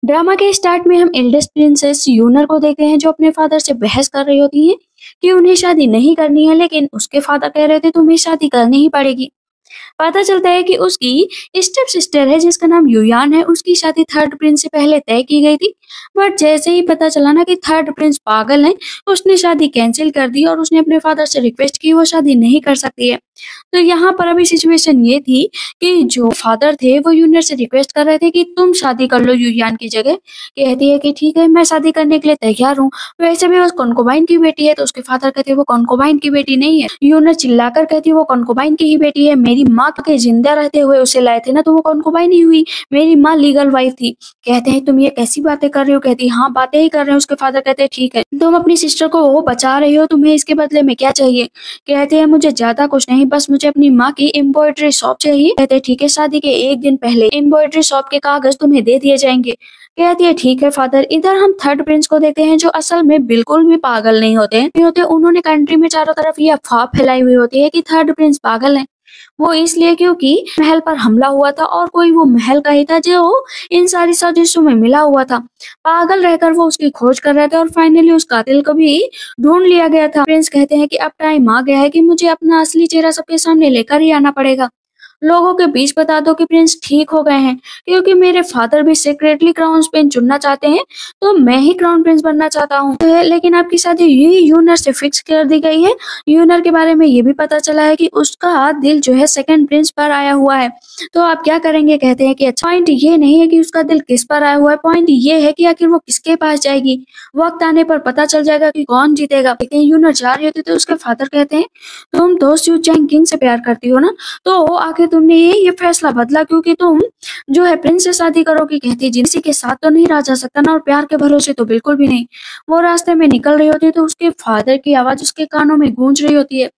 Drama के start में हम एल्डेस्ट प्रिंसेस यूनर को देखते हैं जो अपने फादर से बहस कर रही होती है कि उन्हें शादी नहीं करनी है, लेकिन उसके फादर कह रहे थे तुम्हें शादी करनी ही पड़ेगी। पता चलता है कि उसकी स्टेप सिस्टर है जिसका नाम युयान है, उसकी शादी थर्ड प्रिंस से पहले तय की गई थी। बट जैसे ही पता चला ना कि थर्ड प्रिंस पागल है, उसने शादी कैंसिल कर दी और उसने अपने फादर से रिक्वेस्ट की वो शादी नहीं कर सकती है। तो यहाँ पर अभी सिचुएशन ये थी कि जो फादर थे वो यूनियर से रिक्वेस्ट कर रहे थे कि तुम शादी कर लो युयान की जगह। कहती है कि ठीक है मैं शादी करने के लिए तैयार हूँ, वैसे भी वो कॉन्कोबाइन की बेटी है। तो उसके फादर कहते हैं वो कॉन्कोबाइन की बेटी नहीं है। यूनियर चिल्लाकर कहती है वो कॉन्कोबाइन की ही बेटी है, मेरी माँ के जिंदा रहते हुए उसे लाए थे ना, तो वो कॉन्कोबाइन ही हुई, मेरी माँ लीगल वाइफ थी। कहते हैं तुम ये कैसी बातें कर रहे हो। कहती है हाँ बातें ही कर रहे हो। उसके फादर कहते हैं ठीक है तुम अपनी सिस्टर को वो बचा रही हो, तुम्हें इसके बदले में क्या चाहिए। कहते हैं मुझे ज्यादा कुछ नहीं, बस मुझे अपनी माँ की एम्ब्रॉयडरी शॉप चाहिए। कहते हैं ठीक है शादी के एक दिन पहले एम्ब्रॉयडरी शॉप के कागज तुम्हें दे दिए जाएंगे। कहती है ठीक है फादर। इधर हम थर्ड प्रिंस को देखते हैं जो असल में बिल्कुल भी पागल नहीं होते। उन्होंने कंट्री में चारों तरफ ये अफवाह फैलाई हुई होती है कि थर्ड प्रिंस पागल है। वो इसलिए क्योंकि महल पर हमला हुआ था और कोई वो महल का ही था जो इन सारी साजिशों में मिला हुआ था। पागल रहकर वो उसकी खोज कर रहे थे और फाइनली उस कातिल को भी ढूंढ लिया गया था। प्रिंस कहते हैं कि अब टाइम आ गया है कि मुझे अपना असली चेहरा सबके सामने लेकर ही आना पड़ेगा। लोगों के बीच बता दो कि प्रिंस ठीक हो गए हैं, क्योंकि मेरे फादर भी सीक्रेटली क्राउन प्रिंस चुनना चाहते हैं, तो मैं ही क्राउन प्रिंस बनना चाहता हूँ। लेकिन आपकी शादी ये यूनर से फिक्स कर दी गई है। यूनर के बारे में ये भी पता चला है कि उसका दिल जो है सेकंड प्रिंस पर आया हुआ है। तो आप क्या करेंगे। कहते हैं कि अच्छा पॉइंट ये नहीं है कि उसका दिल किस पर आया हुआ है, पॉइंट ये है कि आखिर वो किसके पास जाएगी। वक्त आने पर पता चल जाएगा कि कौन जीतेगा। लेकिन यूनर जा रही होती तो उसके फादर कहते हैं तुम तो स्यू चैंग किंग से प्यार करती हो ना, तो आखिर तुमने ये फैसला बदला क्योंकि तुम जो है प्रिंस से शादी करोगी। कहती है जिनसी के साथ तो नहीं रहा जा सकता ना, और प्यार के भरोसे तो बिल्कुल भी नहीं। वो रास्ते में निकल रही होती है तो उसके फादर की आवाज उसके कानों में गूंज रही होती है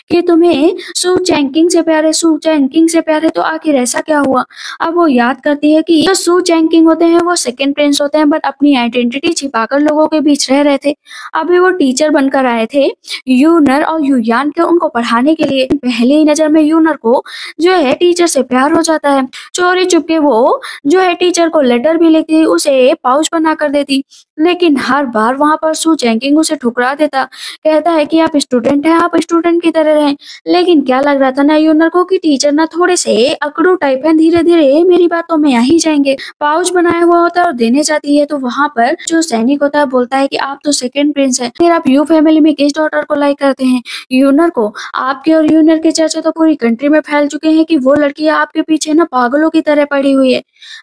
कि तुम्हें सू चैंकिंग से प्यार है, सू चैंकिंग से प्यार है। तो आखिर ऐसा क्या हुआ। अब वो याद करती है कि जो सू चैंकिंग होते हैं वो सेकंड प्रिंस होते हैं, बट अपनी आइडेंटिटी छिपाकर लोगों के बीच रह रहे थे। अभी वो टीचर बनकर आए थे यूनर और युयान के उनको पढ़ाने के लिए। पहली ही नजर में यूनर को जो है टीचर से प्यार हो जाता है। चोरी चुपके वो जो है टीचर को लेटर भी लिखती, उसे पाउच बना कर देती, लेकिन हर बार वहां पर सू चैंकिंग उसे ठुकरा देता। कहता है कि आप स्टूडेंट हैं, आप स्टूडेंट की तरह रहें। लेकिन क्या लग रहा था ना यूनर को कि टीचर ना थोड़े से अकड़ू टाइप है, धीरे धीरे मेरी बातों में आ ही जाएंगे। पाउच बनाया हुआ होता है और देने जाती है तो वहां पर जो सैनिक होता है बोलता है कि आप तो सेकंड प्रिंस है, फिर आप यू फैमिली में किस डॉटर को लाइक करते हैं। यूनर को आपके और यूनर के चर्चा तो पूरी कंट्री में फैल चुके हैं कि वो लड़की आपके पीछे ना पागलों की तरह पड़ी हुई है,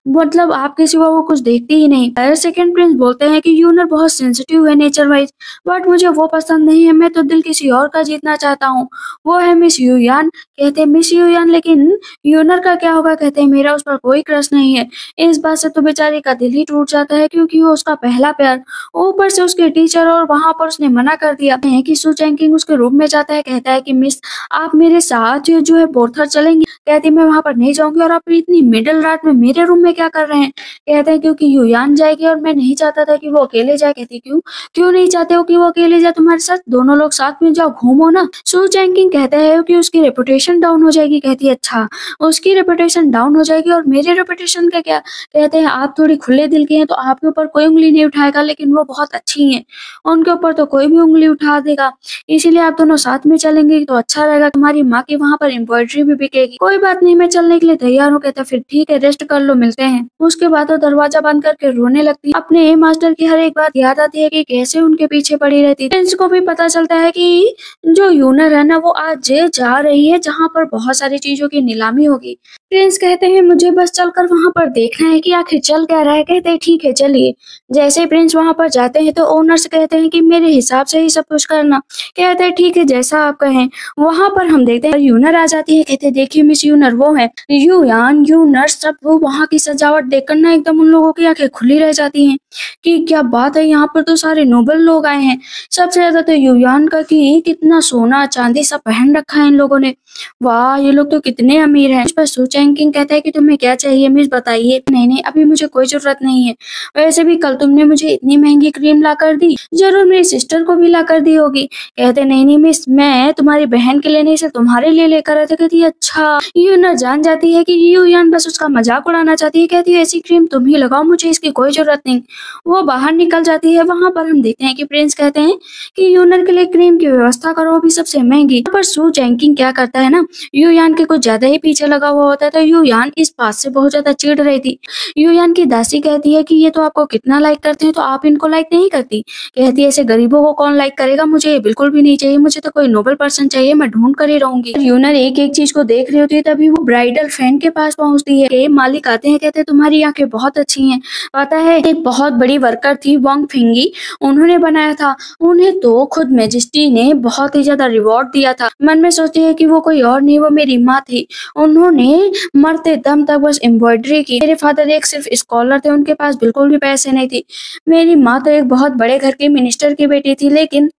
मतलब आपके सिवा वो कुछ देखती ही नहीं। पर सेकंड प्रिंस बोलते हैं कि यूनर बहुत सेंसिटिव है नेचर वाइज, बट मुझे वो पसंद नहीं है, मैं तो दिल किसी और का जीतना चाहता हूँ, वो है मिस युयान। कहते हैं मिस युयान, लेकिन यूनर का क्या होगा। कहते हैं मेरा उस पर कोई क्रश नहीं है। इस बात से तो बेचारी का दिल ही टूट जाता है क्योंकि वो उसका पहला प्यार, ऊपर से उसके टीचर, और वहां पर उसने मना कर दिया है कि सू चैंकिंग उसके रूम में जाता है। कहता है कि मिस आप मेरे साथ जो है बोर्थर चलेंगे। कहती मैं वहां पर नहीं जाऊंगी, और आप इतनी मिडिल रात में मेरे रूम में क्या कर रहे हैं। कहते हैं क्योंकि युयान जाएगी और मैं नहीं चाहता था कि वो अकेले जाए। कहती क्यों क्यों नहीं चाहते हो कि वो अकेले जाए तुम्हारे साथ, दोनों लोग साथ में जाओ घूमो ना। सू चैंकिंग कहता है कि उसकी रेपुटेशन डाउन हो जाएगी। कहती है अच्छा उसकी रेपुटेशन डाउन हो जाएगी और मेरे रेपुटेशन का क्या। कहते हैं आप थोड़ी खुले दिल के हैं तो आपके ऊपर कोई उंगली नहीं उठाएगा, लेकिन वो बहुत अच्छी हैं, उनके ऊपर तो कोई भी उंगली उठा देगा, इसीलिए आप दोनों साथ में चलेंगे तो अच्छा रहेगा, तुम्हारी माँ की वहाँ पर एम्ब्रॉयडरी भी बिकेगी। कोई बात नहीं मैं चलने के लिए तैयार हूँ। कहता फिर ठीक है रेस्ट कर लो, मिलते हैं। उसके बाद वो दरवाजा बंद करके रोने लगती। अपने मास्टर की हर एक बात याद आती है कि कैसे उनके पीछे पड़ी रहती। प्रिंस को भी पता चलता है कि जो यूनर है ना वो आज जा रही है जहाँ पर बहुत सारी चीजों की नीलामी होगी। प्रिंस कहते हैं मुझे बस चलकर वहां पर देखना है कि आखिर चल क्या रहा है। कहते हैं ठीक है चलिए। जैसे ही प्रिंस वहां पर जाते हैं तो ओनर्स कहते हैं कि मेरे हिसाब से ही सब कुछ करना। कहते हैं ठीक है जैसा आप कहें। वहां पर हम देखते हैं यूनर आ जाती है। कहते हैं देखिए मिस यूनर वो है युयान यूनर सब। वो वहां की सजावट देखकर ना एकदम उन लोगों की आंखें खुली रह जाती हैं कि क्या बात है, यहाँ पर तो सारे नोबल लोग आए हैं। सबसे ज्यादा तो युयान का कि कितना सोना चांदी सब पहन रखा है इन लोगों ने, वाह ये लोग तो कितने अमीर हैं। इस पर सू चैंकिंग कहता है कि तुम्हें क्या चाहिए मिस बताइए। नहीं नहीं अभी मुझे कोई जरूरत नहीं है, वैसे भी कल तुमने मुझे इतनी महंगी क्रीम ला कर दी, जरूर मेरी सिस्टर को भी ला कर दी होगी। कहते नहीं नहीं मिस मैं तुम्हारी बहन के लिए नहीं सिर्फ तुम्हारे लिए लेकर आए थे। कहती अच्छा यूनर जान जाती है कि यूयान बस उसका मजाक उड़ाना चाहती है। कहती है ऐसी क्रीम तुम ही लगाओ, मुझे इसकी कोई जरूरत नहीं। वो बाहर निकल जाती है। वहां पर हम देखते हैं कि प्रिंस कहते हैं कि यूनर के लिए क्रीम की व्यवस्था करो, वो भी सबसे महंगी। यहाँ पर सू चैंकिंग क्या करता है ना, यूयान के कुछ ज्यादा ही पीछे लगा हुआ होता है। तो यूयान इस बात से बहुत ज्यादा चिढ़ रही थी। यूयान की दासी कहती है कि ये तो आपको कितना लाइक करते हैं, तो आप इनको लाइक नहीं करती। कहती है ऐसे गरीबों को कौन लाइक करेगा, मुझे ये बिल्कुल भी नहीं चाहिए, मुझे तो कोई नोबल पर्सन चाहिए, मैं ढूंढ कर ही रहूंगी। यूनर एक एक चीज को देख रही होती है, तभी वो ब्राइडल फैन के पास पहुंचती है। मालिक आते हैं, कहते हैं तुम्हारी आंखें बहुत अच्छी हैं। पता है एक बहुत बड़ी वर्कर थी वांग फिंगी, उन्होंने बनाया था। उन्हें तो खुद मैजेस्टी ने बहुत ही ज्यादा रिवॉर्ड दिया था। मन में सोचती है कि वो कोई और नहीं, वो मेरी माँ थी। उन्होंने मरते दम तक बस एम्ब्रॉयडरी की। मेरे फादर एक सिर्फ स्कॉलर थे, उनके पास बिल्कुल भी पैसे नहीं थी। मेरी माँ तो एक बहुत बड़े घर के मिनिस्टर की बेटी थी, लेकिन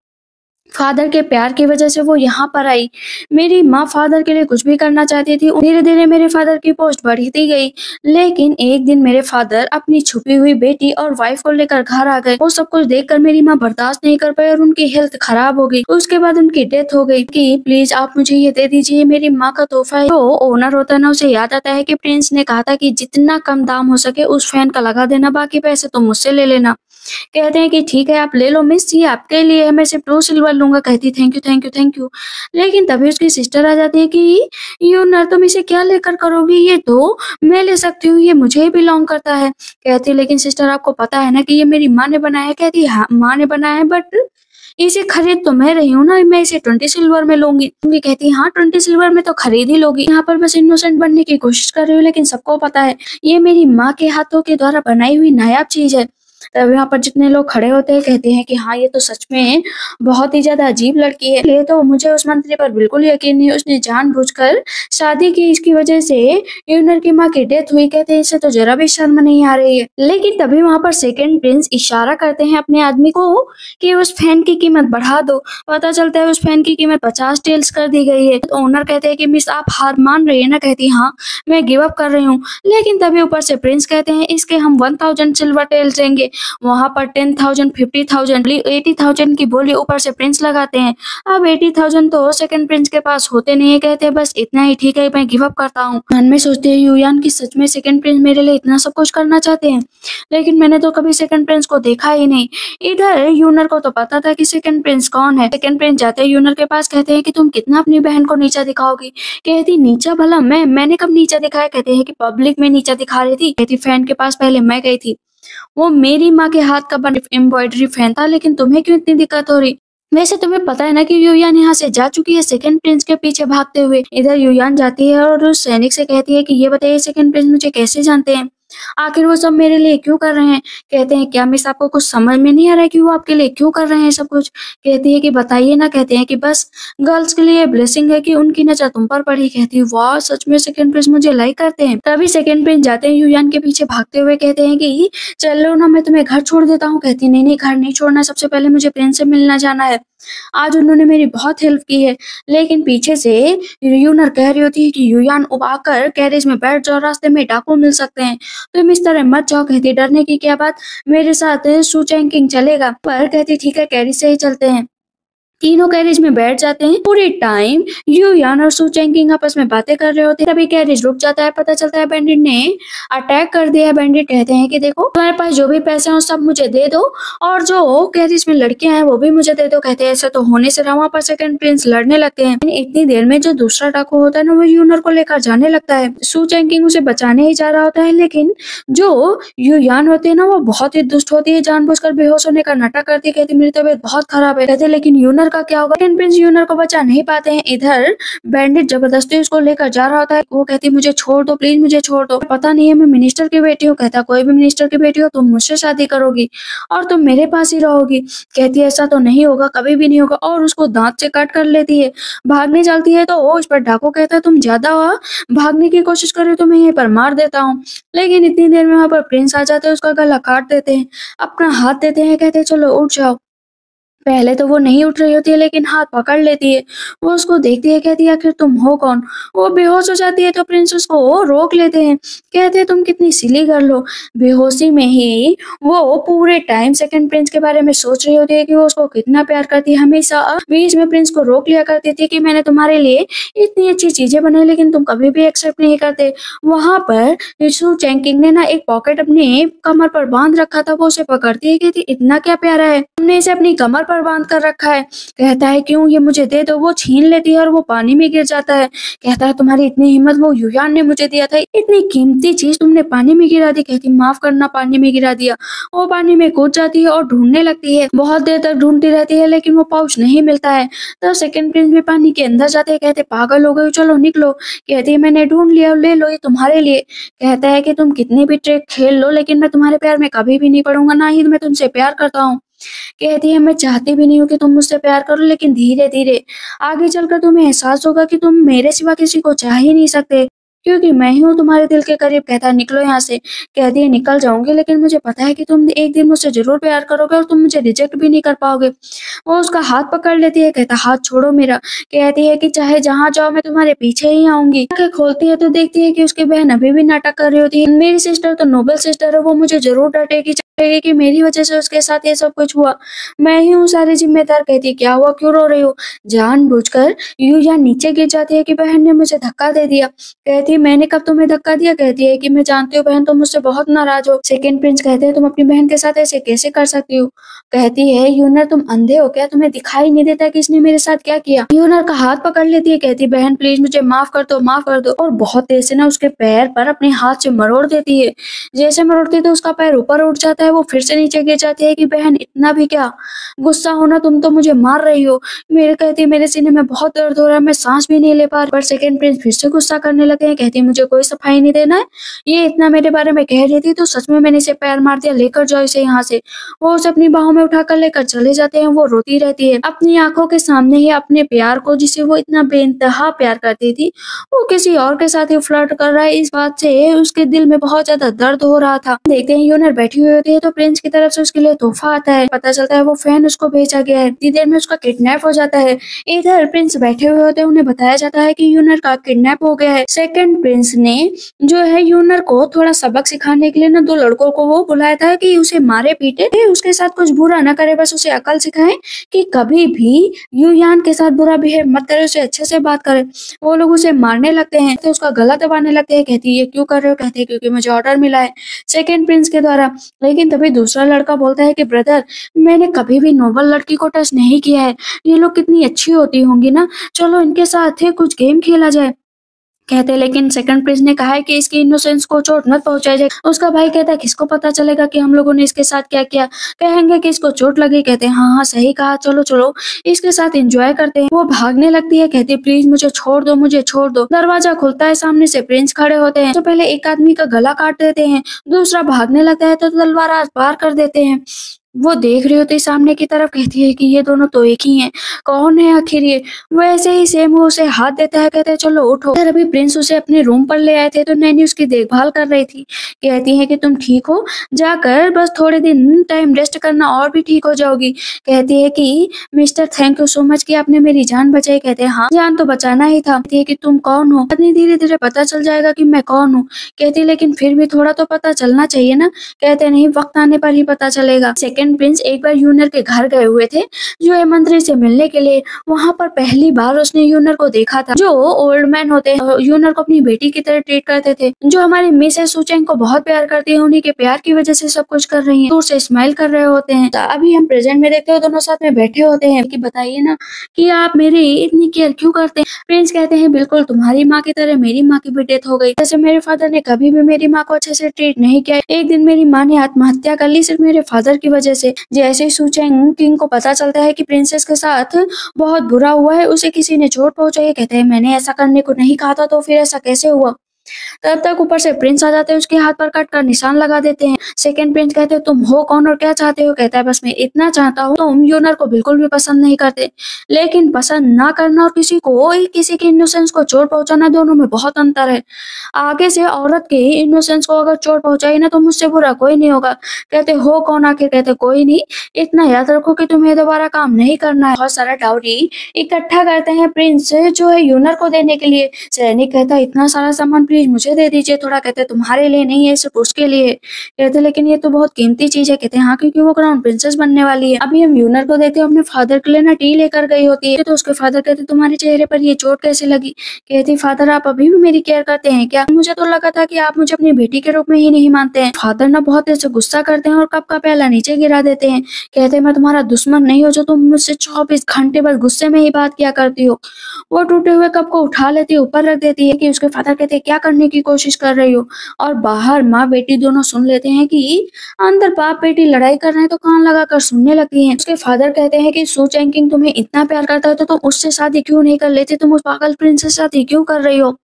फादर के प्यार की वजह से वो यहाँ पर आई। मेरी माँ फादर के लिए कुछ भी करना चाहती थी। धीरे धीरे मेरे फादर की पोस्ट बढ़ती गई, लेकिन एक दिन मेरे फादर अपनी छुपी हुई बेटी और वाइफ को लेकर घर आ गए। वो सब कुछ देखकर मेरी माँ बर्दाश्त नहीं कर पाई और उनकी हेल्थ खराब हो गई। उसके बाद उनकी डेथ हो गई। कि प्लीज आप मुझे ये दे दीजिए, मेरी माँ का तोहफा है। तो ओनर होता है ना, उसे याद आता है कि प्रिंस ने कहा था कि जितना कम दाम हो सके उस फैन का लगा देना, बाकी पैसे तो मुझसे ले लेना। कहते हैं कि ठीक है आप ले लो मिस, ये आपके लिए है, मैं सिर्फ 2 सिल्वर लूंगा। कहती thank you thank you thank you. लेकिन तभी उसकी सिस्टर आ जाती है कि यूनर तुम इसे क्या लेकर करोगी, ये तो मैं ले सकती हूँ, ये मुझे ही बिलोंग करता है। कहती है लेकिन सिस्टर आपको पता है ना कि ये मेरी माँ ने बनाया है। कहती है हाँ माँ ने बनाया है, बट इसे खरीद तो मैं रही हूँ ना, मैं इसे 20 सिल्वर में लूंगी। कहती है हाँ 20 सिल्वर में तो खरीद ही लोगी। यहाँ पर बस इनोसेंट बनने की कोशिश कर रही हूँ, लेकिन सबको पता है ये मेरी माँ के हाथों के द्वारा बनाई हुई नायाब चीज है। तब यहाँ पर जितने लोग खड़े होते हैं कहते हैं कि हाँ ये तो सच में बहुत ही ज्यादा अजीब लड़की है। ये तो मुझे उस मंत्री पर बिल्कुल यकीन नहीं, उसने जानबूझकर शादी की, इसकी वजह से यूनर की माँ की डेथ हुई। कहते हैं इसे तो जरा भी शर्म नहीं आ रही है। लेकिन तभी वहाँ पर सेकंड प्रिंस इशारा करते हैं अपने आदमी को कि उस फैन की कीमत बढ़ा दो। पता चलता है उस फैन की कीमत 50 टेल्स कर दी गई है। तो ओनर कहते हैं कि मिस आप हार मान रही है ना। कहती हाँ मैं गिव अप कर रही हूँ। लेकिन तभी ऊपर से प्रिंस कहते हैं इसके हम 1000 सिल्वर टेल्स देंगे। वहां पर 10,000 50,000 80,000 की बोली ऊपर से प्रिंस लगाते हैं। अब 80,000 तो सेकंड प्रिंस के पास होते नहीं है। कहते हैं बस इतना ही ठीक है, मैं गिव अप करता हूँ। मन में सोचते हैं यूयान की सच में सेकंड प्रिंस मेरे लिए इतना सब कुछ करना चाहते हैं, लेकिन मैंने तो कभी सेकंड प्रिंस को देखा ही नहीं। इधर यूनर को तो पता था कि सेकंड प्रिंस कौन है। सेकंड प्रिंस जाते हैं यूनर के पास, कहते हैं कि तुम कितना अपनी बहन को नीचा दिखाओगी। कहती नीचा भला मैंने कब नीचा दिखाया। कहते हैं कि पब्लिक में नीचा दिखा रही थी। कहती फैन के पास पहले मैं गई थी, वो मेरी माँ के हाथ का बना एम्ब्रॉयडरी फैन था, लेकिन तुम्हें क्यों इतनी दिक्कत हो रही। वैसे तुम्हें पता है ना कि यूयान यहाँ से जा चुकी है सेकंड प्रिंस के पीछे भागते हुए। इधर यूयान जाती है और उस सैनिक से कहती है कि ये बताइए सेकंड प्रिंस मुझे कैसे जानते हैं, आखिर वो सब मेरे लिए क्यों कर रहे हैं। कहते हैं क्या मिस आपको कुछ समझ में नहीं आ रहा है कि वो आपके लिए क्यों कर रहे हैं सब कुछ। कहती है कि बताइए ना। कहते हैं कि बस गर्ल्स के लिए ब्लेसिंग है कि उनकी नजर तुम पर पड़ी। कहती है वाह सच में सेकंड प्रिंस मुझे लाइक करते हैं। तभी सेकंड प्रिंस जाते हैं यूयान के पीछे भागते हुए, कहते हैं कि चलो ना मैं तुम्हें घर छोड़ देता हूँ। कहती नहीं नहीं घर नहीं छोड़ना, सबसे पहले मुझे प्रिंस से मिलना जाना है, आज उन्होंने मेरी बहुत हेल्प की है। लेकिन पीछे से यूनर कह रही होती है कि यूयान उबाकर कैरेज में बैठ जाओ, रास्ते में डाकू मिल सकते हैं, तुम इस तरह मत जाओ। कहती डरने की क्या बात, मेरे साथ सू चैंकिंग चलेगा। पर कहती ठीक है कैरेज से ही चलते हैं। तीनों कैरेज में बैठ जाते हैं। पूरे टाइम यूयान और सू चैंकिंग आपस में बातें कर रहे होते हैं। तभी कैरेज रुक जाता है। पता चलता है बैंडिट ने अटैक कर दिया है। बैंडिट कहते हैं कि देखो तुम्हारे पास जो भी पैसे हो सब मुझे दे दो, और जो कैरेज में लड़कियां हैं वो भी मुझे दे दो। कहते हैं ऐसा तो होने से वहां पर सेकंड प्रिंस लड़ने लगते हैं। इतनी देर में जो दूसरा डाकू होता है ना, वो यूनर को लेकर जाने लगता है। सू चैंकिंग उसे बचाने ही जा रहा होता है, लेकिन जो यूयान होते हैं ना वो बहुत ही दुष्ट होती है, जानबूझकर बेहोश होने का नाटक करती है। कहती मेरी तबीयत बहुत खराब है। कहते लेकिन यूनर का क्या होगा। सेकंड प्रिंस यूनर को बचा नहीं पाते हैं। इधर बैंडिट जबरदस्ती उसको लेकर जा रहा होता है। वो कहती मुझे छोड़ दो प्लीज, मुझे छोड़ दो, पता नहीं है मैं मिनिस्टर की बेटी हूँ। कहता कोई भी मिनिस्टर की बेटी हो तुम मुझसे शादी करोगी और तुम मेरे पास ही रहोगी। कहती ऐसा तो नहीं होगा, कभी भी नहीं होगा, और उसको दांत से काट कर लेती है। भागने चलती है तो वो इस पर डाकू कहता है तुम ज्यादा भागने की कोशिश कर रहे हो तो मैं यहीं पर मार देता हूँ। लेकिन इतनी देर में वहां पर प्रिंस आ जाते हैं, उसका गला काट देते हैं, अपना हाथ देते हैं, कहते हैं चलो उठ जाओ। पहले तो वो नहीं उठ रही होती है लेकिन हाथ पकड़ लेती है। वो उसको देखती है, कहती है आखिर तुम हो कौन? वो बेहोश हो जाती है तो प्रिंस उसको रोक लेते हैं। कहते हैं तुम कितनी सिली गर्ल हो। बेहोशी में ही वो पूरे टाइम सेकंड प्रिंस के बारे में सोच रही होती है कि वो उसको कितना प्यार करती है। हमेशा बीच में प्रिंस को रोक लिया करती थी कि मैंने तुम्हारे लिए इतनी अच्छी चीजें बनाई लेकिन तुम कभी भी एक्सेप्ट नहीं करते। वहां पर सू चैंकिंग ने ना एक पॉकेट अपने कमर पर बांध रखा था। वो उसे पकड़ती है, कहती इतना क्या प्यारा है, तुमने इसे अपनी कमर पर बांध कर रखा है। कहता है क्यों, ये मुझे दे दो। वो छीन लेती है और वो पानी में गिर जाता है। कहता है तुम्हारी इतनी हिम्मत, वो युयान ने मुझे दिया था, इतनी कीमती चीज तुमने पानी में गिरा दी। कहती माफ करना, पानी में गिरा दिया। वो पानी में कूद जाती है और ढूंढने लगती है। बहुत देर तक ढूंढती रहती है लेकिन वो पाउच नहीं मिलता है। तो सेकंड प्रिंस भी पानी के अंदर जाते हैं। कहते पागल हो गए हो, चलो निकलो। कहती है मैंने ढूंढ लिया, ले लो ये तुम्हारे लिए। कहता है कि तुम कितनी भी ट्रिक खेल लो लेकिन मैं तुम्हारे प्यार में कभी भी नहीं पड़ूंगा, ना ही मैं तुमसे प्यार करता हूँ। कहती है मैं चाहती भी नहीं हूँ कि तुम मुझसे प्यार करो लेकिन धीरे धीरे आगे चलकर तुम्हें एहसास होगा कि तुम मेरे सिवा किसी को चाह ही नहीं सकते, क्योंकि मैं ही हूँ तुम्हारे दिल के करीब। कहता है निकलो यहाँ से। कहती है निकल जाऊंगी लेकिन मुझे पता है कि तुम एक दिन मुझसे जरूर प्यार करोगे और तुम मुझे रिजेक्ट भी नहीं कर पाओगे। वो उसका हाथ पकड़ लेती है। कहता हाथ छोड़ो मेरा। कहती है कि चाहे जहाँ जाओ मैं तुम्हारे पीछे ही आऊंगी। आंखें खोलती है तो देखती है कि उसकी बहन अभी भी नाटक कर रही होती है। मेरी सिस्टर तो नोबल सिस्टर है, वो मुझे जरूर डांटेगी कि मेरी वजह से उसके साथ ये सब कुछ हुआ, मैं ही हूँ सारी जिम्मेदार। कहती है क्या हुआ, क्यों रो रही हो? जानबूझकर यूया नीचे गिर जाती है कि बहन ने मुझे धक्का दे दिया। कहती है मैंने कब तुम्हें धक्का दिया? कहती है कि मैं जानती हूँ बहन तुम मुझसे बहुत नाराज हो। सेकंड प्रिंस कहते हैं तुम अपनी बहन के साथ ऐसे कैसे कर सकती हो? कहती है यूनर तुम अंधे हो क्या, तुम्हें दिखाई नहीं देता कि इसने मेरे साथ क्या किया? यूनर का हाथ पकड़ लेती है। कहती बहन प्लीज मुझे माफ कर दो, माफ कर दो। और बहुत तेज से ना उसके पैर पर अपने हाथ से मरोड़ देती है। जैसे मरोड़ती है तो उसका पैर ऊपर उठ जाता है। वो फिर से नीचे गिर जाती है कि बहन इतना भी क्या, गुस्सा होना, तुम तो मुझे मार रही हो। मेरे कहती है मेरे सीने में बहुत दर्द हो रहा है, मैं सांस भी नहीं ले पा रही। पर सेकंड प्रिंस फिर से गुस्सा करने लगे हैं। कहती है मुझे कोई सफाई नहीं देना है, ये इतना मेरे बारे में कह रही थी तो सच में मैंने इसे पैर मार दिया, लेकर जाओ इसे यहाँ से। वो उसे अपनी बाहों में उठाकर लेकर चले जाते हैं। वो रोती रहती है अपनी आंखों के सामने ही अपने प्यार को, जिसे वो इतना बेइंतहा प्यार करती थी, वो किसी और के साथ ही फ्लर्ट कर रहा है। इस बात से उसके दिल में बहुत ज्यादा दर्द हो रहा था। देखते हैं यूनर बैठी हुई होती है तो प्रिंस की तरफ से उसके लिए तोहफा आता है। पता चलता है वो फैन उसको भेजा गया है। इतनी देर में उसका किडनैप हो जाता है। इधर प्रिंस बैठे हुए होते हैं, उन्हें बताया जाता है कि यूनर का किडनैप हो गया है। सेकंड प्रिंस ने जो है यूनर को थोड़ा सबक सिखाने के लिए ना दो लड़कों को वो बुलाया था कि उसे मारे पीटे, उसके साथ कुछ बुरा ना करे, बस उसे अकल सिखाए कि कभी भी युयान के साथ बुरा बिहेव मत करे, उसे अच्छे से बात करे। वो लोग उसे मारने लगते हैं तो उसका गला दबाने लगते हैं। कहती है ये क्यों कर रहे हो? कहते हैं क्योंकि मुझे ऑर्डर मिला है सेकंड प्रिंस के द्वारा। लेकिन तभी दूसरा लड़का बोलता है कि ब्रदर मैंने कभी भी नोबल लड़की को टच नहीं किया है, ये लोग कितनी अच्छी होती होंगी ना, चलो इनके साथ है कुछ गेम खेला जाए। कहते हैं लेकिन सेकंड प्रिंस ने कहा है कि इसकी इनोसेंस को चोट मत पहुंचाई जाए। उसका भाई कहता है किसको पता चलेगा कि हम लोगों ने इसके साथ क्या किया, कहेंगे कि इसको चोट लगी। कहते हैं हाँ हाँ सही कहा, चलो चलो इसके साथ एंजॉय करते हैं। वो भागने लगती है। कहती है प्लीज मुझे छोड़ दो, मुझे छोड़ दो। दरवाजा खुलता है, सामने से प्रिंस खड़े होते हैं। तो पहले एक आदमी का गला काट देते हैं, दूसरा भागने लगता है तो तलवार पार कर देते हैं। वो देख रही होती है सामने की तरफ। कहती है कि ये दोनों तो एक ही हैं, कौन है आखिर ये? वैसे ही सेम वो उसे हाथ देता है। कहते हैं चलो उठो। फिर अभी प्रिंस उसे अपने रूम पर ले आए थे तो नैनी उसकी देखभाल कर रही थी। कहती है कि तुम ठीक हो, जाकर बस थोड़े दिन टाइम रेस्ट करना और भी ठीक हो जाओगी। कहती है कि mister thank you so much कि आपने मेरी जान बचाई। कहते हैं हाँ जान तो बचाना ही था। कहती है कि तुम कौन हो? इतनी धीरे धीरे पता चल जाएगा कि मैं कौन हूँ। कहती है लेकिन फिर भी थोड़ा तो पता चलना चाहिए ना। कहते नहीं वक्त आने पर ही पता चलेगा। सेकंड प्रिंस एक बार यूनर के घर गए हुए थे जो है मंत्री से मिलने के लिए। वहां पर पहली बार उसने यूनर को देखा था। जो ओल्ड मैन होते हैं यूनर को अपनी बेटी की तरह ट्रीट करते थे, जो हमारी मिसेस सुचेंग को बहुत प्यार करती है, उन्हीं के प्यार की वजह से सब कुछ कर रही है, दूर से स्माइल कर रहे होते हैं। तो अभी हम प्रेजेंट में देखते हो दोनों साथ में बैठे होते हैं कि बताइए ना कि आप मेरी इतनी केयर क्यों करते हैं? प्रिंस कहते हैं बिल्कुल तुम्हारी माँ की तरह मेरी माँ की भी डेथ हो गई। जैसे मेरे फादर ने कभी भी मेरी माँ को अच्छे से ट्रीट नहीं किया। एक दिन मेरी माँ ने आत्महत्या कर ली सिर्फ मेरे फादर की वजह से। जैसे ही सुचेंग किंग को पता चलता है कि प्रिंसेस के साथ बहुत बुरा हुआ है, उसे किसी ने चोट पहुंचाई है, कहते हैं मैंने ऐसा करने को नहीं कहा था, तो फिर ऐसा कैसे हुआ? तब तक ऊपर से प्रिंस आ जाते हैं, उसके हाथ पर कट का निशान लगा देते हैं। सेकंड प्रिंस कहते हैं तुम हो कौन और क्या चाहते हो? कहता है बस मैं इतना चाहता हूँ, तुम यूनर को बिल्कुल भी पसंद नहीं करते, लेकिन पसंद ना करना और किसी के इनोसेंस को चोट पहुंचाना, दोनों में बहुत अंतर है। आगे से औरत के इनोसेंस को अगर चोट पहुंचाई ना तो मुझसे बुरा कोई नहीं होगा। कहते हो कौन आखिर? कहते कोई नहीं, इतना याद रखो कि तुम्हें दोबारा काम नहीं करना है। बहुत सारा डाउरी इकट्ठा करते हैं प्रिंस जो है यूनर को देने के लिए। सैनिक कहता है इतना सारा सामान प्लीज मुझे दे दीजिए थोड़ा। कहते तुम्हारे लिए नहीं है, सिर्फ उसके लिए। कहते लेकिन ये तो बहुत कीमती चीज है। कहते हाँ क्योंकि वो क्राउन प्रिंसेस बनने वाली है। अभी हम यूनर को देखते हैं अपने फादर के लिए ना टी लेकर गई होती है, तो उसके फादर कहते तुम्हारे चेहरे पर ये चोट कैसे लगी? कहती फादर आप अभी भी मेरी केयर करते हैं क्या? मुझे तो लगा था कि आप मुझे अपनी बेटी के रूप में ही नहीं मानते हैं। फादर ना बहुत ऐसे गुस्सा करते हैं और कप का प्याला नीचे गिरा देते हैं। कहते मैं तुम्हारा दुश्मन नहीं हो जो तुम मुझसे 24 घंटे बस गुस्से में ही बात किया करती हो। वो टूटे हुए कप को उठा लेती है, ऊपर रख देती है कि उसके फादर कहते हैं क्या करने की कोशिश कर रही हो? और बाहर माँ बेटी दोनों सुन लेते हैं कि अंदर बाप बेटी लड़ाई कर रहे हैं, तो कान लगाकर सुनने लगती हैं। उसके फादर कहते हैं कि सू चैंकिंग तुम्हें इतना प्यार करता है तो तुम उससे शादी क्यों नहीं कर लेते? तुम उस पागल प्रिंस से शादी क्यों कर रही हो?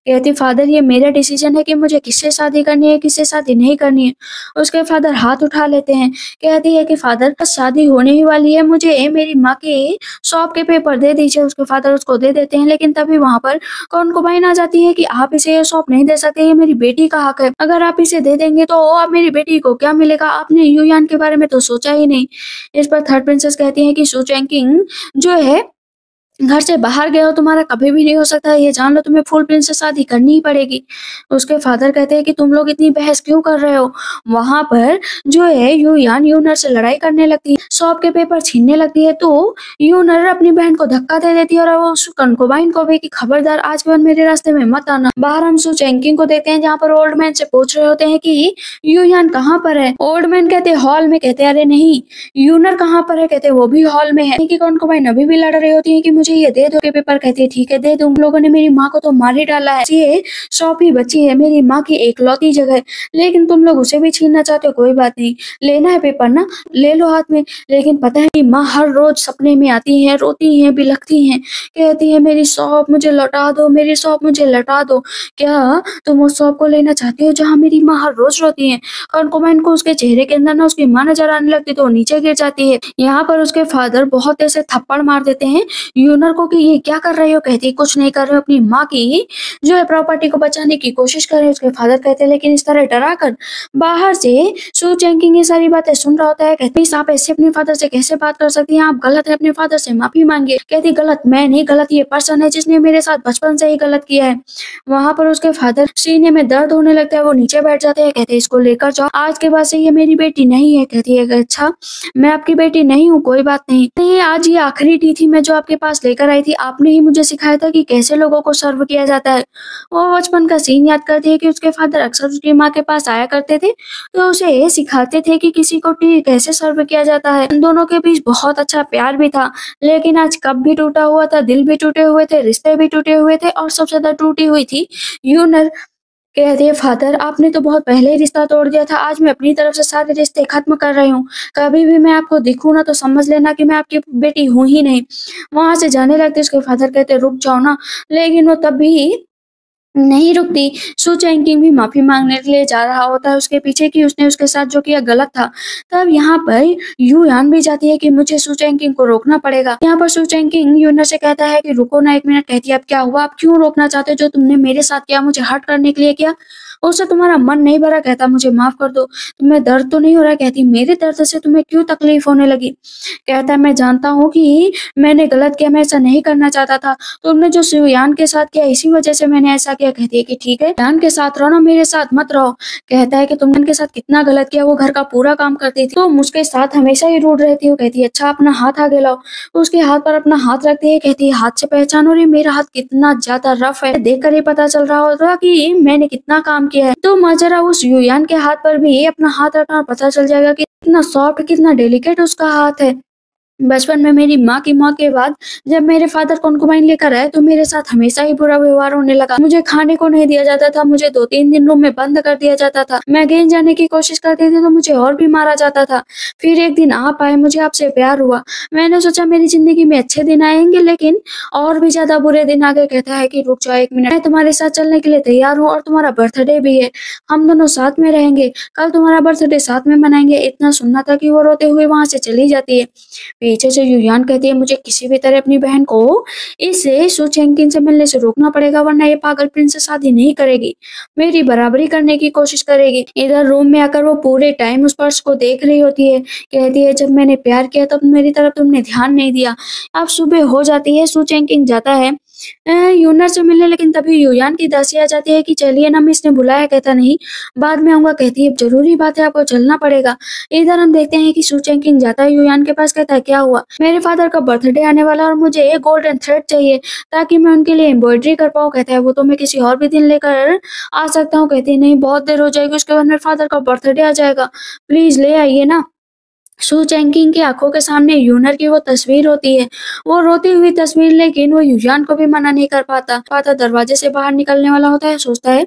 कहती फादर ये मेरा डिसीजन है कि मुझे किससे शादी करनी है किससे शादी नहीं करनी है। उसके फादर हाथ उठा लेते हैं। कहती है कि फादर बस शादी होने ही वाली है, मुझे मेरी माँ के शॉप के पेपर दे दीजिए। उसके फादर उसको दे देते हैं, लेकिन तभी वहां पर कॉन्कुबाइन आ जाती है कि आप इसे ये शॉप नहीं दे सकते, ये मेरी बेटी का हक है। अगर आप इसे दे देंगे तो अब मेरी बेटी को क्या मिलेगा? आपने यूयान के बारे में तो सोचा ही नहीं। इस पर थर्ड प्रिंसेस कहती है कि सू चैंकिंग जो है घर से बाहर गए हो तुम्हारा कभी भी नहीं हो सकता, ये जान लो तुम्हें फुल प्रिंस से शादी करनी ही पड़ेगी। उसके फादर कहते हैं कि तुम लोग इतनी बहस क्यों कर रहे हो? वहां पर जो है यूयान यूनर से लड़ाई करने लगती है, सौंप के पेपर छीनने लगती है, तो यूनर अपनी बहन को धक्का दे देती है और वो उस कंकोबाइन को भी कि खबरदार आज के बाद मेरे रास्ते में मत आना। बाहर हम सू चैंकिंग को देखते हैं जहाँ पर ओल्ड मैन से पूछ रहे होते हैं कि यूयान कहाँ पर है? ओल्ड मैन कहते हैं हॉल में। कहते हैं अरे नहीं, यूनर कहाँ पर है? कहते वो भी हॉल में है। कि कंकोबाइन अभी भी लड़ रही होती है कि मुझे ये दे दो के पेपर। कहती है ठीक है दे दूं, लोगों ने मेरी माँ को तो मार ही डाला है, ये शॉप ही बची है, मेरी माँ की एकलौती जगह, लेकिन तुम लोग उसे भी छीनना चाहते हो। कोई बात नहीं, लेना है पेपर ना, ले लो हाथ में। लेकिन पता है कि माँ हर रोज सपने में आती है, रोती है, बिलखती है, कहती है मेरी शॉप मुझे लौटा दो, मेरी शॉप मुझे लौटा दो। क्या तुम उस शॉप को लेना चाहती हो जहाँ मेरी माँ हर रोज रोती है? कॉन्कोबाइन को उसके चेहरे के अंदर ना उसकी माँ नजर आने लगती तो वो नीचे गिर जाती है। यहाँ पर उसके फादर बहुत ऐसे थप्पड़ मार देते हैं यूनर को कि ये क्या कर रही हो? कहती कुछ नहीं कर रहे हो, अपनी माँ की जो है प्रॉपर्टी को बचाने की कोशिश कर रहे हैं। उसके फादर कहते हैं लेकिन इस तरह डरा कर। बाहर से सू चैंकिंग ये सारी बातें सुन रहा होता है। कहती आप ऐसे अपने फादर से कैसे बात कर सकती हैं? आप गलत है, अपने फादर से माफी मांगिए। कहती गलत मैं नहीं, गलत ये पर्सन है जिसने मेरे साथ बचपन से ही गलत किया है। वहां पर उसके फादर सीने में दर्द होने लगता है, वो नीचे बैठ जाते हैं। कहते इसको लेकर जाओ, आज के बाद से ये मेरी बेटी नहीं है। कहती है अच्छा मैं आपकी बेटी नहीं हूँ, कोई बात नहीं, आज ये आखिरी टी थी मैं जो आपके पास लेकर आई थी, आपने ही मुझे सिखाया था कि कैसे लोगों को सर्व किया जाता है। वो बचपन का सीन याद करती है कि उसके फादर अक्सर उसकी माँ के पास आया करते थे, तो उसे ये सिखाते थे कि किसी को टी कैसे सर्व किया जाता है। उन दोनों के बीच बहुत अच्छा प्यार भी था, लेकिन आज कप भी टूटा हुआ था, दिल भी टूटे हुए थे, रिश्ते भी टूटे हुए थे, और सबसे ज्यादा टूटी हुई थी यूनर। कहती है फादर आपने तो बहुत पहले ही रिश्ता तोड़ दिया था, आज मैं अपनी तरफ से सारे रिश्ते खत्म कर रही हूँ। कभी भी मैं आपको दिखूं ना तो समझ लेना कि मैं आपकी बेटी हूँ ही नहीं। वहां से जाने लगते उसके फादर कहते रुक जाओ ना, लेकिन वो तब भी नहीं रुकती। सू चैंकिंग भी माफी मांगने के लिए जा रहा होता है उसके पीछे कि उसने उसके साथ जो किया गलत था। तब यहाँ पर यू यान भी जाती है कि मुझे सू चैंकिंग को रोकना पड़ेगा। यहाँ पर सू चैंकिंग यूनर से कहता है कि रुको ना एक मिनट। कहती है अब क्या हुआ, आप क्यों रोकना चाहते हो? जो तुमने मेरे साथ किया मुझे हर्ट करने के लिए किया, उससे तुम्हारा मन नहीं भरा? कहता मुझे माफ कर दो, तुम्हें दर्द तो नहीं हो रहा? कहती मेरे दर्द से तुम्हें क्यों तकलीफ होने लगी? कहता है मैं जानता हूँ कि मैंने गलत किया, मैं ऐसा नहीं करना चाहता था, तुमने जो सुयान के साथ किया इसी वजह से मैंने ऐसा किया। कहती है कि ठीक है यान के साथ रहो ना, मेरे साथ मत रहो। कहता है कि तुमने उनके साथ कितना गलत किया, वो घर का पूरा काम करती थी तो मुझके साथ हमेशा ही रूठ रहती हो। कहती है अच्छा अपना हाथ आगे लाओ। उसके हाथ पर अपना हाथ रखती है। कहती है हाथ से पहचानो रे, मेरा हाथ कितना ज्यादा रफ है, देख कर ही पता चल रहा होगा कि मैंने कितना काम किया है। तो जरा उस युयान के हाथ पर भी अपना हाथ रखना और पता चल जाएगा कि कितना सॉफ्ट कितना डेलिकेट उसका हाथ है। बचपन में मेरी माँ की मौत के बाद जब मेरे फादर कंकुबाइन लेकर आए तो मेरे साथ हमेशा ही बुरा व्यवहार होने लगा। मुझे खाने को नहीं दिया जाता था, मुझे 2-3 दिन रूम में बंद कर दिया जाता था। मैं कहीं जाने की कोशिश करती थी तो मुझे और भी मारा जाता था। फिर एक दिन आप आए, मुझे आपसे प्यार हुआ। मैंने सोचा मेरी जिंदगी में अच्छे दिन आएंगे, लेकिन और भी ज्यादा बुरे दिन आ गए। कहता है कि रुक जाओ 1 मिनट, मैं तुम्हारे साथ चलने के लिए तैयार हूँ और तुम्हारा बर्थडे भी है। हम दोनों साथ में रहेंगे, कल तुम्हारा बर्थडे साथ में मनाएंगे। इतना सुनना था कि वो रोते हुए वहां से चली जाती है। पीछे से युयान कहती है मुझे किसी भी तरह अपनी बहन को इसे सु चेंकिन से मिलने से रोकना पड़ेगा, वरना ये पागल प्रिंस से शादी नहीं करेगी, मेरी बराबरी करने की कोशिश करेगी। इधर रूम में आकर वो पूरे टाइम उस पर्स को देख रही होती है। कहती है जब मैंने प्यार किया तब मेरी तरफ तुमने ध्यान नहीं दिया। अब सुबह हो जाती है, सु चेंकिन जाता है यूनर से मिलने, लेकिन तभी युयान की दासी आ जाती है कि चलिए ना, मिस ने बुलाया। कहता नहीं, बाद में आऊंगा। कहती है जरूरी बात है, आपको चलना पड़ेगा। इधर हम देखते हैं कि सु चेंकिन जाता है युयान के पास। कहता है क्या हुआ? मेरे फादर का बर्थडे आने वाला और मुझे एक गोल्डन थ्रेड चाहिए ताकि मैं उनके लिए एम्ब्रॉयडरी कर पाऊँ। कहता है वो तो मैं किसी और भी दिन लेकर आ सकता हूँ। कहती है नहीं, बहुत देर हो जाएगी, उसके बाद मेरे फादर का बर्थडे आ जाएगा, प्लीज ले आइए ना। सु चेंकिंग की आंखों के सामने यूनर की वो तस्वीर होती है, वो रोती हुई तस्वीर, लेकिन वो युयान को भी मना नहीं कर पाता। दरवाजे से बाहर निकलने वाला होता है, सोचता है